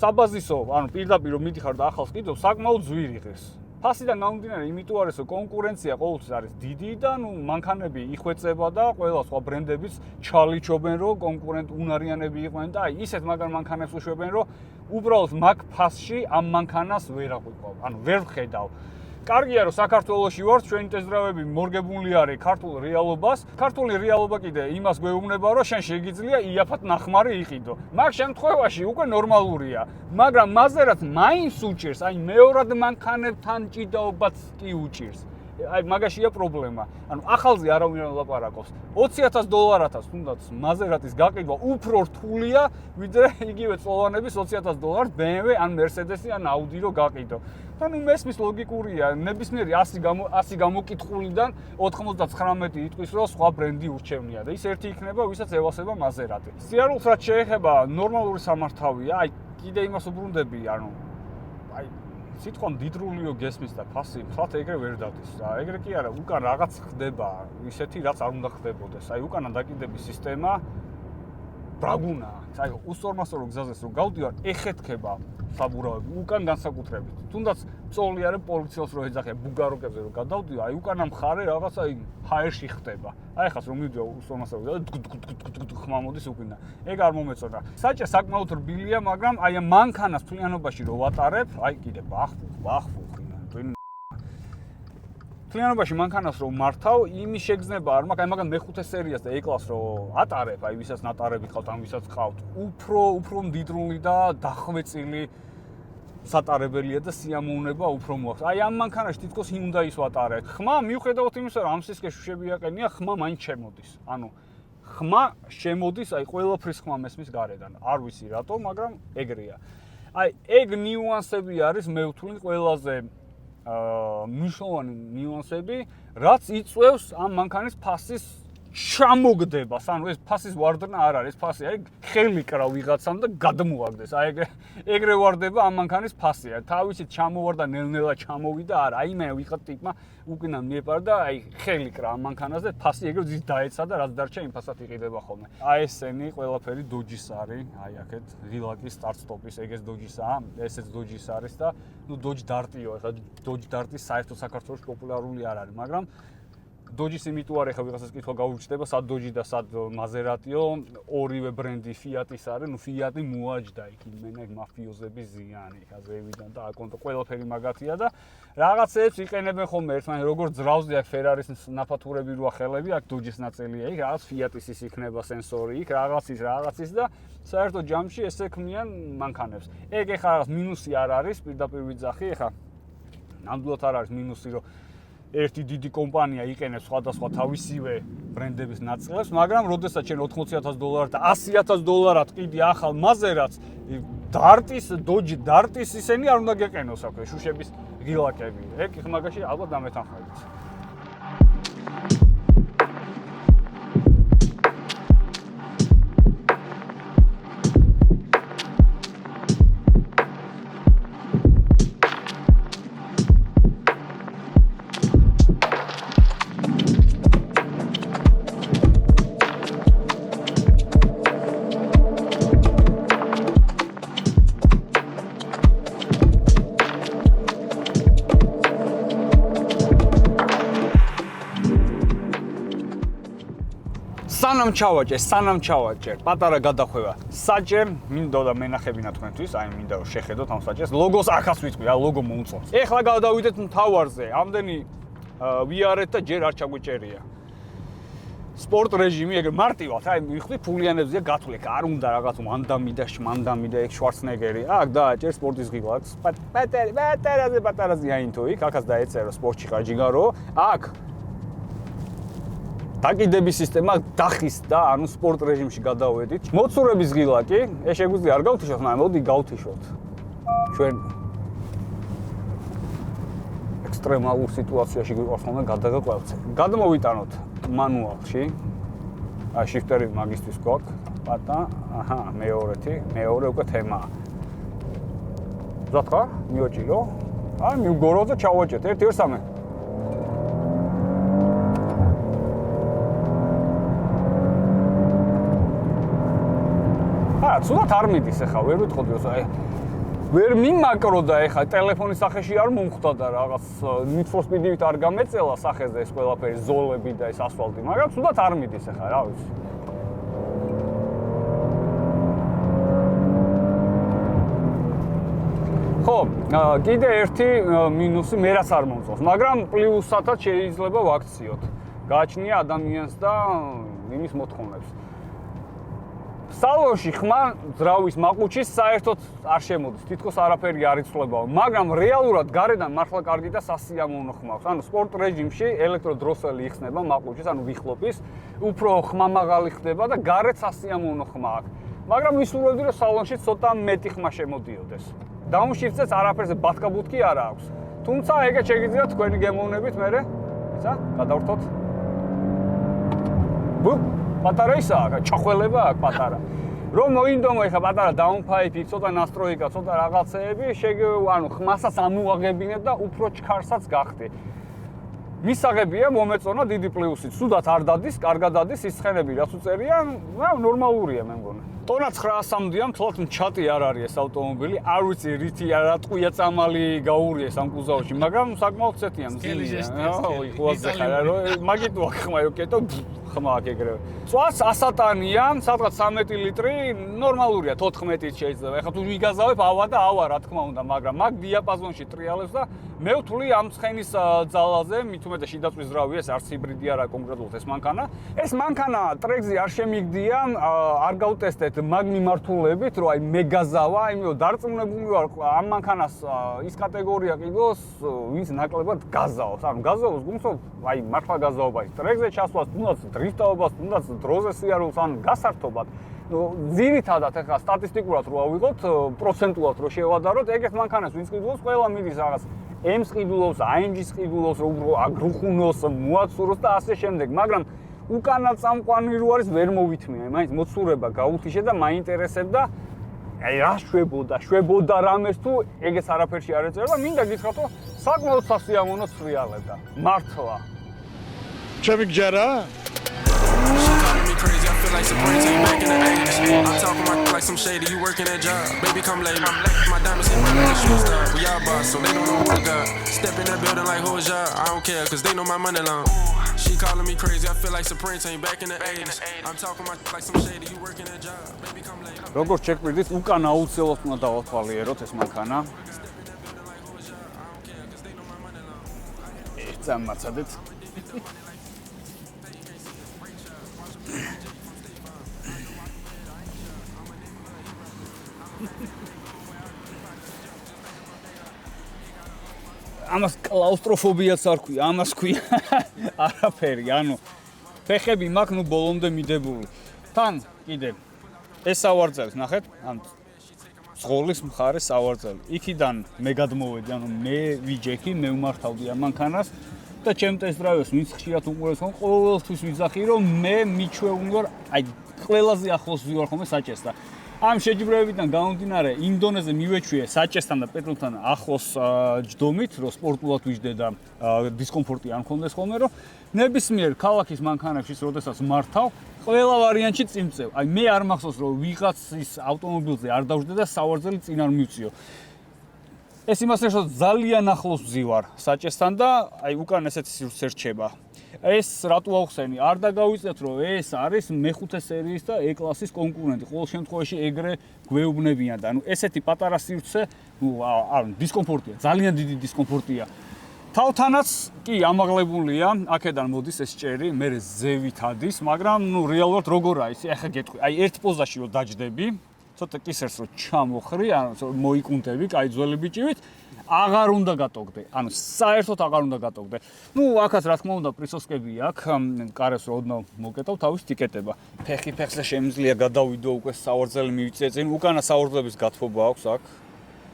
საბაზისო, ანუ პირდაპირ რომ მიდიხარ და ახალს კიდევ საკმაოდ ზვირი ღირს. ფასიდან გამომდინარე, იმიტომ არის რომ კონკურენცია ყოველთვის არის დიდი და ნუ მანქანები იხვეწება და ყველა სხვა ბრენდებიც ჩალიჩობენ რომ კონკურენტ უნარიანები იყვნენ და აი ისეთ მაგარ მანქანებს უშვებენ რომ უბრალოდ მაგ ფასში ამ მანქანას ვერ აღვიქვავ, ანუ ვერ ვხედავ. კარგია რომ საქართველოში ვარ, ჩვენი ტესტ-დრაივები მორგებული არის ქართულ რეალობას. ქართული რეალობა კიდე იმას გვეუბნება, რომ შენ შეგიძლია იაფად ნახმარი იყიდო. მაგ შემთხვევაში უკვე ნორმალურია, მაგრამ მაზერაც მაინც უჭირს, აი მეორად მანქანებთან ჭიდაობაც კი უჭირს. აი მაგაშია პრობლემა. ანუ ახალზე არავინ არ ლაპარაკობს. $20,000 თუნდაც მაზერატის გაყიდვა უფრო რთულია, ვიდრე იგივე წლოვანების $20,000 BMW ან Mercedes-ი ან Audi რო გაყიდო. ანუ მესმის ლოგიკურია, ნებისმიერი 100 გამოკითხულიდან 99 იტყვის, რომ სხვა ბრენდი ურჩევნია და ის ერთი იქნება, ვისაც ევასება მაზერატი. სიარულს რაც შეეხება, ნორმალური სამართავია, აი კიდე იმას უბრუნდები, ანუ აი სიტყვა მდიდრულიო გესმის და ფასი მხოლოდ ეგრე ვერ დადის რა. ეგრე კი არა, უკან რაღაც ხდება, ისეთი რაც არ უნდა ხდებოდეს. აი უკანა დაკიდების სისტემა ბრაგუნაა. აი უსწორმასწორო გზაზეც რომ გავდივარ, ეხეთქება საბურავები უკან განსაკუთრებით. თუნდაც წოლი არის პოლიციელს რო ეძახიან ბუგაროკებზე რომ გადავდივარ, აი უკანა მხარე რაღაცა ჰაერში ხდება. აი ხას რომ მივდივარ უსწორმასწორო და ხმა მოდის უკინა. ეგ არ მომეწონა. საჭე საკმაოდ რბილია, მაგრამ აი ამ მანქანას მთლიანობაში რო ვატარებ, აი კიდე ბახფუხი. მთლიანობაში მანქანას რომ მართავ, იმის შეგრძნება არ მაქვს, აი მაგალითად მეხუთე სერიას და E-კლასს რომ ატარებ, აი ვისაც ნატარები ხავთ, ან ვისაც ხავთ, უფრო მდიდრული და დახვეწილი სატარებელია და სიამოვნება უფრო მოაქვს. აი ამ მანქანაში თითქოს Hyundai-ს ვატარებ. ხმა მიუხედავად იმისა, რომ ამ სისქეში შევიაყენია, ხმა მაინც შემოდის. ანუ ხმა შემოდის, აი ყველაფრის ხმა მესმის გარედან. არ ვიცი რატო, მაგრამ ეგრეა. აი ეგ ნიუანსები არის მე ვთვლი ყველაზე მნიშვნელოვანი ნიუანსები, რაც იწვევს ამ მანქანის ფასის ჩამოგდებას. ანუ ეს ფასის ვარდნა არ არის, ფასი არის ხელი კრა ვიღაცამ და გადმოაგდეს. აი ეგრე ვარდება ამ მანქანის ფასია. თავისით ჩამოვარდა ნელ-ნელა ჩამოვიდა, არა, აი მე ვიღაც ტიპმა უკინან მიეპარა და აი ხელი კრა ამ მანქანას და ფასი ეგრე ძის დაეცა და რაც დარჩა იმ ფასად იყიდება ხოლმე. აი ესენი ყველაფერი დოჯის არის, აი აქეთ ღილაკის სტარტ-სტოპის ეგეც დოჯისაა, ესეც დოჯის არის და ნუ დოჯ დარტიო, ეხლა დოჯ დარტი საერთოდ საქართველოში პოპულარული არ არის, მაგრამ დოჯის იმიტომ არ ეხა ვიღაცას კითხვა გაუჩნდება, სად დოჯი და სად მაზერატიო, ორივე ბრენდი ფიატის არის, ნუ ფიატი მოაჯდა იქ იმენა მაფიოზების ზიანი, აზევიდან და აკონტო ყველაფერი მაგათია და რაღაცებს იყენებენ ხოლმე ერთმანეთს, როგორც ძრავზე აქ ფერარის ნაფათურები როა ხელები, აქ დოჯის ნაწილია იქ, რაღაც ფიატის ის იქნება სენსორი იქ, რაღაცის და საერთოდ ჯამში ესე ქმნიან მანქანებს. ეგ ეხა რაღაც მინუსი არ არის, პირდაპირ ვიძახი, ეხა ნამდვილად არ არის მინუსი, რომ ერთი დიდი კომპანია იყენებს სხვადასხვა თავისივე ბრენდების ნაწილებს, მაგრამ როდესაც შენ $80,000 და $100,000 კიდე ახალ მაზერატს დოჯი დარტის ისენი არ უნდა გეყენოს აქვე შუშების ღილაკები. ეგ მაგაში ალბათ დამეთანხმებით. სანამ ჩავაჭერ, პატარა გადახვევა. საჭერ, მინდო და მენახებინა თქვენთვის, აი მინდა რომ შეხედოთ ამ საჭერს. ლოგოს ახაც ვიტყვი, რა ლოგო მოუწონს. ეხლა გადავიდეთ მთავარზე. ამდენი ვიარეთ და ჯერ არ ჩაგვიჭერია. სპორტ რეჟიმი, ეგ მარტივად, აი ვიხდი ფულიანებზეა გათვლი, არ უნდა რაღაც მანდამი და ეგ შვარცნეგერი. აქ დააჭერ სპორტის ღილაკს. პატარაზე აინთო იქ, აქაც დაეწერო სპორტში ხაჯიგარო. აქ დაკიდების სისტემა დახის და ანუ სპორტ რეჟიმში გადავედით. მოცურების ღილაკი, ეს შეგვიძლია არ გავთიშოთ, მაგრამ მოდი გავთიშოთ. ჩვენ ექსტრემალურ სიტუაციაში გვიყვარს ხოლმე გადაგაყვევცე. გადმოვიტანოთ მანუალში. აი შიფტერი მაგისტრის გვაქვს. პატა, აჰა, მეორე უკვე თემაა. ზოთქა, მიოჭილო. აი მივგორო და ჩავაჭერთ 1 2 3. ცუდად არ მიდის ახლა, ვერ ვიტყოდი, აი ვერ მიმაკრო და ახლა ტელეფონის სახეში არ მომხვდა და რაღაც Need for Speed-ით არ გამეწელა სახეზე ეს ყველაფერი, ზოლები და ეს ასფალტი, მაგრამ ცუდად არ მიდის ახლა, რა ვიცი. ხო, კიდე ერთი მინუსი მე რაც არ მომწონს, მაგრამ პლუსათაც შეიძლება ვაქციოთ. გააჩნია ადამიანს და იმის მოთხოვნებს. სალონში ხმა ძრავის მაყუჩის საერთოდ არ შემოდის, თითქოს არაფერი არ იცვლებაო, მაგრამ რეალურად გარედან მართლა კარგი და სასიამოვნო ხმავს. ანუ სპორტ რეჟიმში ელექტროდროსელი იხსნება მაყუჩის, ანუ ვიხლოპის, უფრო ხმა მაღალი ხდება და გარეთ სასიამოვნო ხმა აქვს. მაგრამ ვისურვებდი, რომ სალონში ცოტა მეტი ხმა შემოდიოდეს. დაუნშიფტებს არაფერზე ბათკაბუთკი არ აქვს. თუმცა ეგეც შეგიძლიათ თქვენი გემოვნებით მერე, ისა, გადავრთოთ. პატარა ისაა, ჩახველება აქვს პატარა. რომ მოინდომო ეხა პატარა დაუნფაიფი, ცოტა ნასტროიკა, ცოტა რაღაცეები, ანუ ხმასაც ამოაღებინებ და უფრო ჩქარსაც გახდი. მისაღებია მომეწონა დიდი პლუსი. სუდად არ დადის, კარგად დადის, სიცხენები რაც უწერია, ნორმალურია მე მგონი. ტონა 900-მდეა, თლათ მჩატი არ არის ეს ავტომობილი. არ ვიცი რითი რა ტყუია წამალი გაურიეს ამ კუზავში, მაგრამ საკმაოდ ცეთია მძილია. ოი, ხუაზე ხარა რომ მაგით ვახმა ოკეტო ხმა აქ ეგრევე. წვას 100-ტანია, სადღაც 13 ლიტრი, ნორმალურია 14-ით შეიძლება. ეხლა თუ ვიგაზავებ ავა და ავა რა თქმა უნდა, მაგრამ მაგ დიაპაზონში ტრიალებს და მე ვთვლი ამ ცხენის ძალაზე, მით უმეტეს შიდაწვის ზრავია, ეს არც ჰიბრიდი არა კონკრეტულად ეს მანქანა. ეს მანქანა ტრეკზე არ შემიგდია, არ გავტესტეთ მაგ მიმართულებით, რომ აი მე გაზავა, იმიტომ რომ დარწმუნებული ვარ ამ მანქანას ის კატეგორია ყიდოს, ვინც ნაკლებად გაზაობს. ანუ გაზაობს გულსო, აი მართლა გაზაობა ის ტრეკზე ჩასვლას, თუნდაც დრიფტაობას, თუნდაც დროზე სიარულს, ან გასართობად. ძირითადად ახლა სტატისტიკურად რო ავიღოთ, პროცენტულად რო შევადაროთ, ეგეთ მანქანას ვინც ყიდულობს, ყველა მიდის რაღაც M-ს ყიდულობს, AMG-ს ყიდულობს, რო აგრუხუნოს, მოაცუროს და ასე შემდეგ, მაგრამ უკანა წამყვანი რო არის ვერ მოვითმია, მაინც მოცურება გაუთიშე და მაინტერესებდა აი რა შვებოდა რამეს თუ ეგეც არაფერში არ ეწერა, მინდა გითხრათ, რომ საკმაოდ სასიამოვნო სრიალებდა. მართლა. ჩემი გჯერა? Crazy, I feel like some crazy back in the 80s. I talk like some shady, you working that job. Baby, come late. My diamonds hit right like a shoe star. We all boss, so they don't know who to got. Step in that building like who's y'all? I don't care, cause they know my money long. She calling me crazy, I feel like Supreme ain't back in the 80s. I'm talking my like some shady, you working that job. Baby, come late. როგორც შეგვიძლია უკან აუცილებლად უნდა დავათვალიეროთ ეს მანქანა. წამაცადეთ. ამას კლაუსტროფობიაც არ ქვია, ამას ქვია არაფერი, ანუ ფეხები მაქვს ნუ ბოლომდე მიდებული. თან კიდე ეს სავარძელი, ნახეთ, ან ზღოლის მხარე სავარძელი. იქიდან მე გადმოვედი, ანუ მე ვიჯექი, მე ვმართავდი ამ მანქანას და ჩემ ტესტ-დრაივებს ვინც ხშირად უყურებს, ყოველთვის ვიზახი, რომ მე მიჩვეუნი ვარ, აი ყველაზე ახლოს ვიყავ ხოლმე საჭესთან. ამ შეჯიბრებებიდან გამომდინარე, იმ დონეზე მივეჩვიე საჭესთან და პეტროლთან ახლოს ჯდომით, რომ სპორტულად ვიждდე და დისკომფორტი არ მქონდეს ხოლმე, რომ ნებისმიერ ქალაქის მანქანებში, როდესაც მართავ, ყველა ვარიანტში წიმწევ. აი მე არ მახსოვს, რომ ვიღაცის ავტომობილზე არ დავждდე და სავარძელი წინ არ მივწიო. ეს იმას ნიშნავს, რომ ძალიან ახლოს ვზივარ საჭესთან და აი უკან ესეთი სივრცე რჩება. ეს რატო ავხსენი? არ დაგავიწყეთ, რომ ეს არის მეხუთე სერიის და E-კლასის კონკურენტი. ყოველ შემთხვევაში ეგრე გვეუბნებიან და ანუ ესეთი პატარა სივრცე, დისკომფორტია, ძალიან დიდი დისკომფორტია. თავთანაც კი ამაღლებულია, აქედან მოდის ეს ჭერი, მე ზევით ადის, მაგრამ რეალურად როგორ არის? ახლა გეტყვი, აი ერთ პოზაში რომ დაჯდები, ცოტა კისერს რომ ჩამოხრი, ანუ მოიკუნდები, კაი ძველი ბიჭივით, აღარ უნდა გატოგდე. ანუ საერთოდ აღარ უნდა გატოგდე. აქაც რა თქმა უნდა პრისოსკები აქვს, კარეს რომ ოდნავ მოკეტავ, თავის ტიკეტება. ფეხი ფეხზე შემიძლია გადავიდო უკვე სავარძელი მივიწე წინ, უკანა სავარძლების გათბობა აქვს აქ.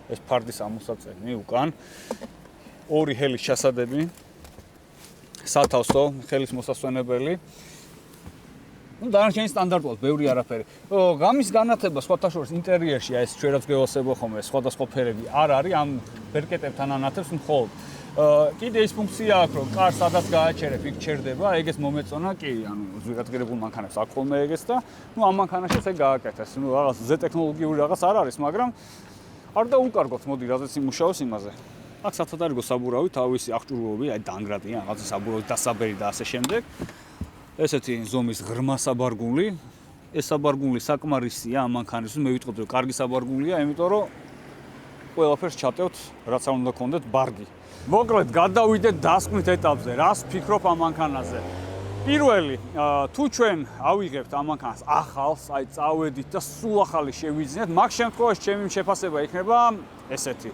ეს ფარდის ამოსაწენი უკან. ორი ჰელის ჩასადები. სათავსო, ხელის მოსასვენებელი. დანარჩენი სტანდარტულად, ბევრი არაფერი. ღამის განათება სხვათა შორის ინტერიერში, ეს ჩვენ რაც გვევასებო ხოლმე, სხვადასხვა ფერები არ არის, ამ ბერკეტებთან ანათებს მხოლოდ. კიდე ის ფუნქცია აქვს, რომ კარს სადაც გააჩერებ, იქ ჩერდება, ეგეც მომეწონა, კი, ანუ ზვიგადღირებულ მანქანებს აქვს ხოლმე ეგეც და ამ მანქანაშიც ეგ გააკეთეს. რაღაც ზე ტექნოლოგიური რაღაც არ არის, მაგრამ არ დაუკარგოთ, მოდი, რაზეც იმუშაოს იმაზე. აქ სათადარიგო საბურავი, თავისი აღჭურვილობი, აი დაანგრადია, რაღაცა საბურავი დასაბერი და ასე შემდეგ. ესეთი ზომის ღრმა საბარგული. ეს საბარგული საკმარისია ამ მანქანისთვის. მე ვიტყოდი, რომ კარგი საბარგულია, იმიტომ რომ ყველაფერს ჩატევთ, რაც არ უნდა გქონდეთ ბარგი. მოკლედ, გადავიდეთ დასკვნით ეტაპზე. რას ფიქრობ ამ მანქანაზე? პირველი, თუ ჩვენ ავიღებთ ამ მანქანას ახალს, აი წავედით და სულ ახალი შევიძინეთ, მაგ შემთხვევაში ჩემი შეფასება იქნება ესეთი.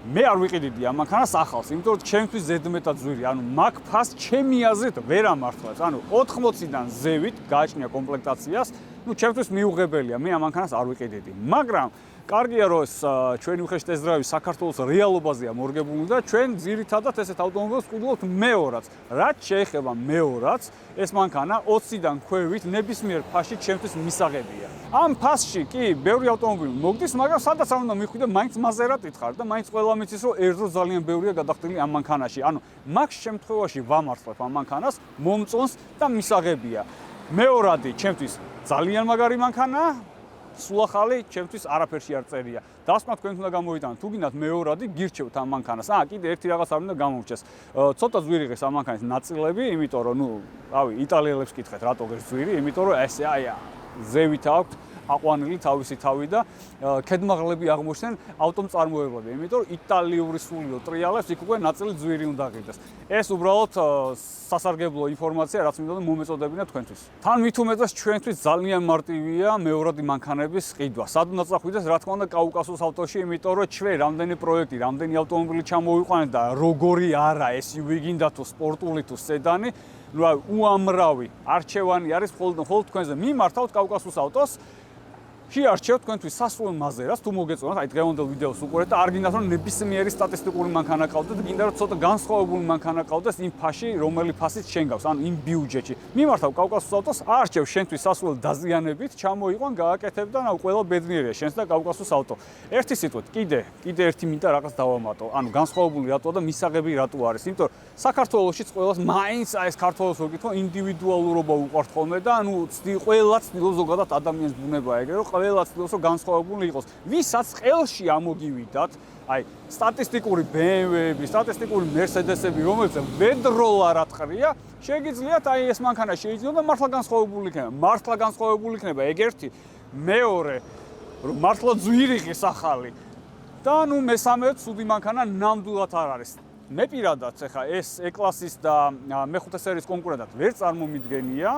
მე არ ვიყიდიდი ამ მანქანას ახალს, იმიტომ რომ ჩემთვის ზედმეტად ზვირი, ანუ მაგ ფას ჩემი აზრით ვერ ამართლებს. ანუ 80-დან ზევით გააჩნია კომპლექტაციას, ჩემთვის მიუღებელია, მე ამ მანქანას არ ვიყიდიდი. მაგრამ კარგია, რომ ეს ჩვენი უხეში ტესტ-დრაივი საქართველოს რეალობაზეა მორგებული და ჩვენ ძირითადად ესეთ ავტომობილს ვყიდულობთ მეორაც. რაც შეეხება მეორაც, ეს მანქანა 20-დან ქვევით ნებისმიერ ფასში ჩემთვის მისაღებია. ამ ფასში კი ბევრი ავტომობილი მოგდის, მაგრამ სადაც არ უნდა მიხვიდე, მაინც მაზერატით ხარ და მაინც ყველა მიცის, რომ ერთ დროს ძალიან ბევრია გადახდილი ამ მანქანაში. ანუ მაგ შემთხვევაში ვამართლებ ამ მანქანას, მომწონს და მისაღებია. მეორადი ჩემთვის ძალიან მაგარი მანქანაა. სულ ახალი ჩემთვის არაფერში არ წერია. დასკვნა თქვენ უნდა გამოვიტანოთ. თუ გინდათ მეორადი, გირჩევთ ამ მანქანას. კიდე ერთი რაღაც არ უნდა გამოვჭეს. ცოტა ზვირი ღირს ამ მანქანის ნაწილები, იმიტომ რომ რავი, იტალიელებს კითხეთ, რატო ღირს ზვირი? იმიტომ რომ ესე აი ზევით აქვთ აყვანილი თავისი თავი და ქედმაღლები აღმოჩნდნენ ავტომწარმოებლები. იმიტომ რომ იტალიური სულიო ტრიალებს იქ უკვე ნაწილი ზვირი უნდა ღირდეს. ეს უბრალოდ სასარგებლო ინფორმაცია, რაც მინდოდა მომეწოდებინა თქვენთვის. თან მით უმეტეს ჩვენთვის ძალიან მარტივია მეორადი მანქანების ყიდვა. სად უნდა წახვიდეს, რა თქმა უნდა, კაუკასოს ავტოში, იმიტომ რომ ჩვენ რამდენი პროექტი, რამდენი ავტომობილი ჩამოვიყვანეთ და როგორი არა SUV გინდა თუ სპორტული თუ სედანი, უამრავი არჩევანი არის მხოლოდ თქვენზე. მიმართავთ კაუკასოს ავტოს. შეარჩევთ თქვენთვის სასურველ მაზერას, თუ მოგეწონათ, აი დღევანდელ ვიდეოს უყურეთ და არ გინდათ რომ ნებისმიერი სტატისტიკური მანქანა ყავდეთ, გინდა რომ ცოტა განსხვავებული მანქანა ყავდეს იმ ფასში, რომელი ფასით შენ გავს, ან იმ ბიუჯეტში. მიმართავ კავკასოს ავტოს, აარჩევ შენთვის სასურველ დაზიანებით, ჩამოიყვან, გააკეთებ და ყველა ბედნიერია შენს და კავკასოს ავტო. ერთი სიტყვით, კიდე ერთი მინდა რაღაც დავამატო. ანუ განსხვავებული რატოა და მისაღები რატო არის? იმიტომ რომ საქართველოშიც ყველას მაინც აი ეს ქართველოს ვეკითხო, ინდივიდუალურობა უყვართ ხოლმე და ანუ ყველა ცდილობს ზოგადად ადამიანის ბუნება ეგრე რომ ყველა ცდილობს რომ განსხვავებული იყოს. ვისაც ყელში ამოგივიდათ, აი, სტატისტიკური BMW-ები, სტატისტიკური Mercedes-ები, რომელიც ბედროლა რა თხრია, შეგიძლიათ აი ეს მანქანა შეიძლება და მართლა განსხვავებული იქნება. მართლა განსხვავებული იქნება ეგ ერთი, მეორე, რომ მართლა ძვირი ხის ახალი. და ნუ მესამე ცუდი მანქანა ნამდვილად არ არის. მე პირადად ეხა ეს E-კლასის და მეხუთე სერიის კონკურენტად ვერ წარმომიდგენია,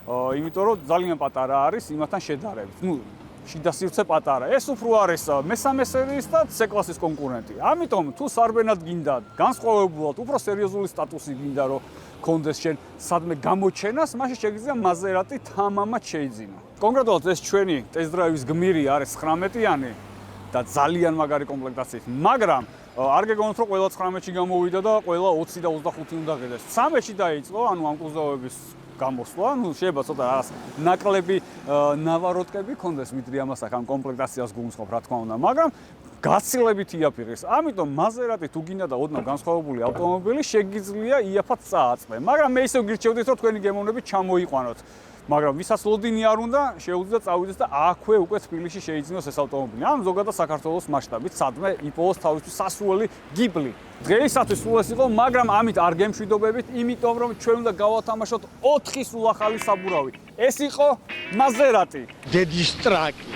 იმიტომ რომ ძალიან პატარა არის იმასთან შედარებით. ნუ შიდა სივრცე პატარა. ეს უფრო არის მესამე სერიის და C-კლასის კონკურენტი. ამიტომ თუ სარბენად გინდა განსხვავებულად, უფრო სერიოზული სტატუსი გინდა რომ კონდეს შენ სადმე გამოჩენას, მაშინ შეგიძლია Maserati თამამად შეიძინო. კონკრეტულად ეს ჩვენი ტესტ-დრაივის გმირი არის 19-იანი და ძალიან მაგარი კომპლექტაციით, მაგრამ არ გეგონოთ რომ ყველა 19-ში გამოვიდა და ყველა 20 და 25 უნდა ღირდეს. 13-ში დაიწყო, ანუ ამ კუზოვების გამოსვლა, ნუ შეიძლება ცოტა რაღაც ნაკლები ნავაროტკები კონდეს, ვიდრე ამას აქ ამ კომპლექტაციას გულისხმობ, რა თქმა უნდა, მაგრამ გაცილებით იაფიღეს. ამიტომ Maserati თუ გინდა და ოდნავ განსხვავებული ავტომობილი, შეგიძლია იაფად წააწყვე. მაგრამ მე ისევ გირჩევდით რომ თქვენი გემოვნები ჩამოიყვანოთ. მაგრამ ვისაც ლოდინი არ უნდა, შეუძლია წავიდეს და აქვე უკვე თბილისში შეიძინოს ეს ავტომობილი. ან ზოგადად საქართველოს მასშტაბით სადმე იპოვოს თავისთვის სასურველი გიბლი. დღეისათვის სულ ეს იყო, მაგრამ ამით არ გემშვიდობებით, იმიტომ რომ ჩვენ უნდა გავათამაშოთ 4 სულ ახალი საბურავი. ეს იყო Maserati. დედის ტრაკი.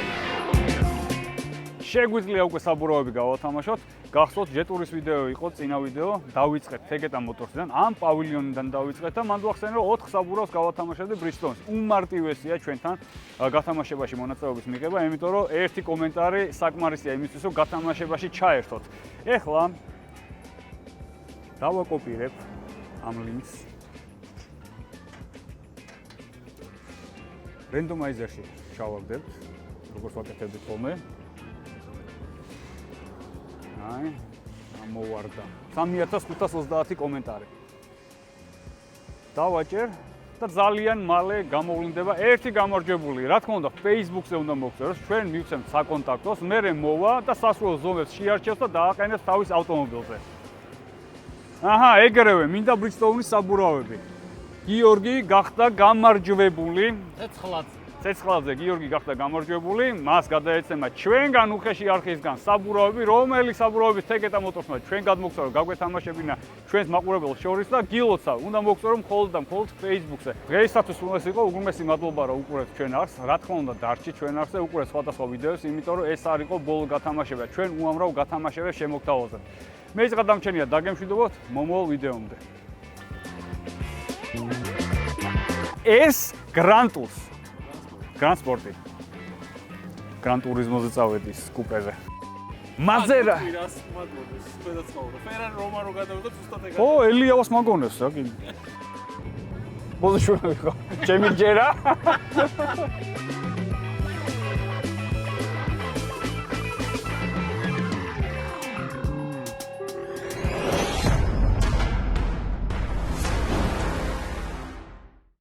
შეგვიძლია უკვე საბურავები გავათამაშოთ. გახსოვთ, ჯეტურის ვიდეო იყო, წინა ვიდეო, დავიწყეთ Tegeta Motors-დან, ამ პავილიონიდან დავიწყეთ და მან გვახსენე, რომ 4 საბურავს გავათამაშებდი Bridgestone-ს. უმარტივესია ჩვენთან გათამაშებაში მონაწილეობის მიღება, იმიტომ რომ ერთი კომენტარი საკმარისია იმისთვის, რომ გათამაშებაში ჩაერთოთ. ეხლა დავაკოპირებ ამ ლინკს. რენდომაიზერში ჩავაგდებთ, როგორც ვაკეთებდით ხოლმე. აი, ამოვარდა 3530 კომენტარი. დავაჭერ და ძალიან მალე გამოვლინდება ერთი გამარჯვებული. რა თქმა უნდა, Facebook-ზე უნდა მოგწეროს, ჩვენ მივცემთ საკონტაქტოს, მერე მოვა და სასურველ ზომებს შეარჩევს და დააყენებს თავის ავტომობილზე. აჰა, ეგრევე, მინდა Bridgestone-ის საბურავები. გიორგი გახდა გამარჯვებული. ცეცხლაძე გიორგი გახდა გამარჯვებული, მას გადაეცემა ჩვენგან უხეში არხისგან საბურავები, რომელიც საბურავების Tegeta Motors-მა ჩვენ გადმოგწერო, გაგვეთამაშებინა ჩვენს მაყურებელს შორის და გილოცავ, უნდა მოგწერო მხოლოდ და მხოლოდ Facebook-ზე. დღეისათვის ეს იყო, უგუნესი მადლობა რომ უყურებთ ჩვენ არხს, რა თქმა უნდა დარჩით ჩვენ არხზე, უყურეთ სხვადასხვა ვიდეოს, იმიტომ რომ ეს არ იყო ბოლო გათამაშება, ჩვენ უამრავ გათამაშებებს შემოგთავაზებთ. მე ის გადამჩენია, დაგემშვიდობოთ მომავალ ვიდეომდე. ეს Grand Tours ტრანსპორტი. Gran Turismo-ზე წავედი კუპეზე. Maserati. ო, ელიავას მაგონებს რა კი. ბოლოს შევიღო. ჩემი ჯერა.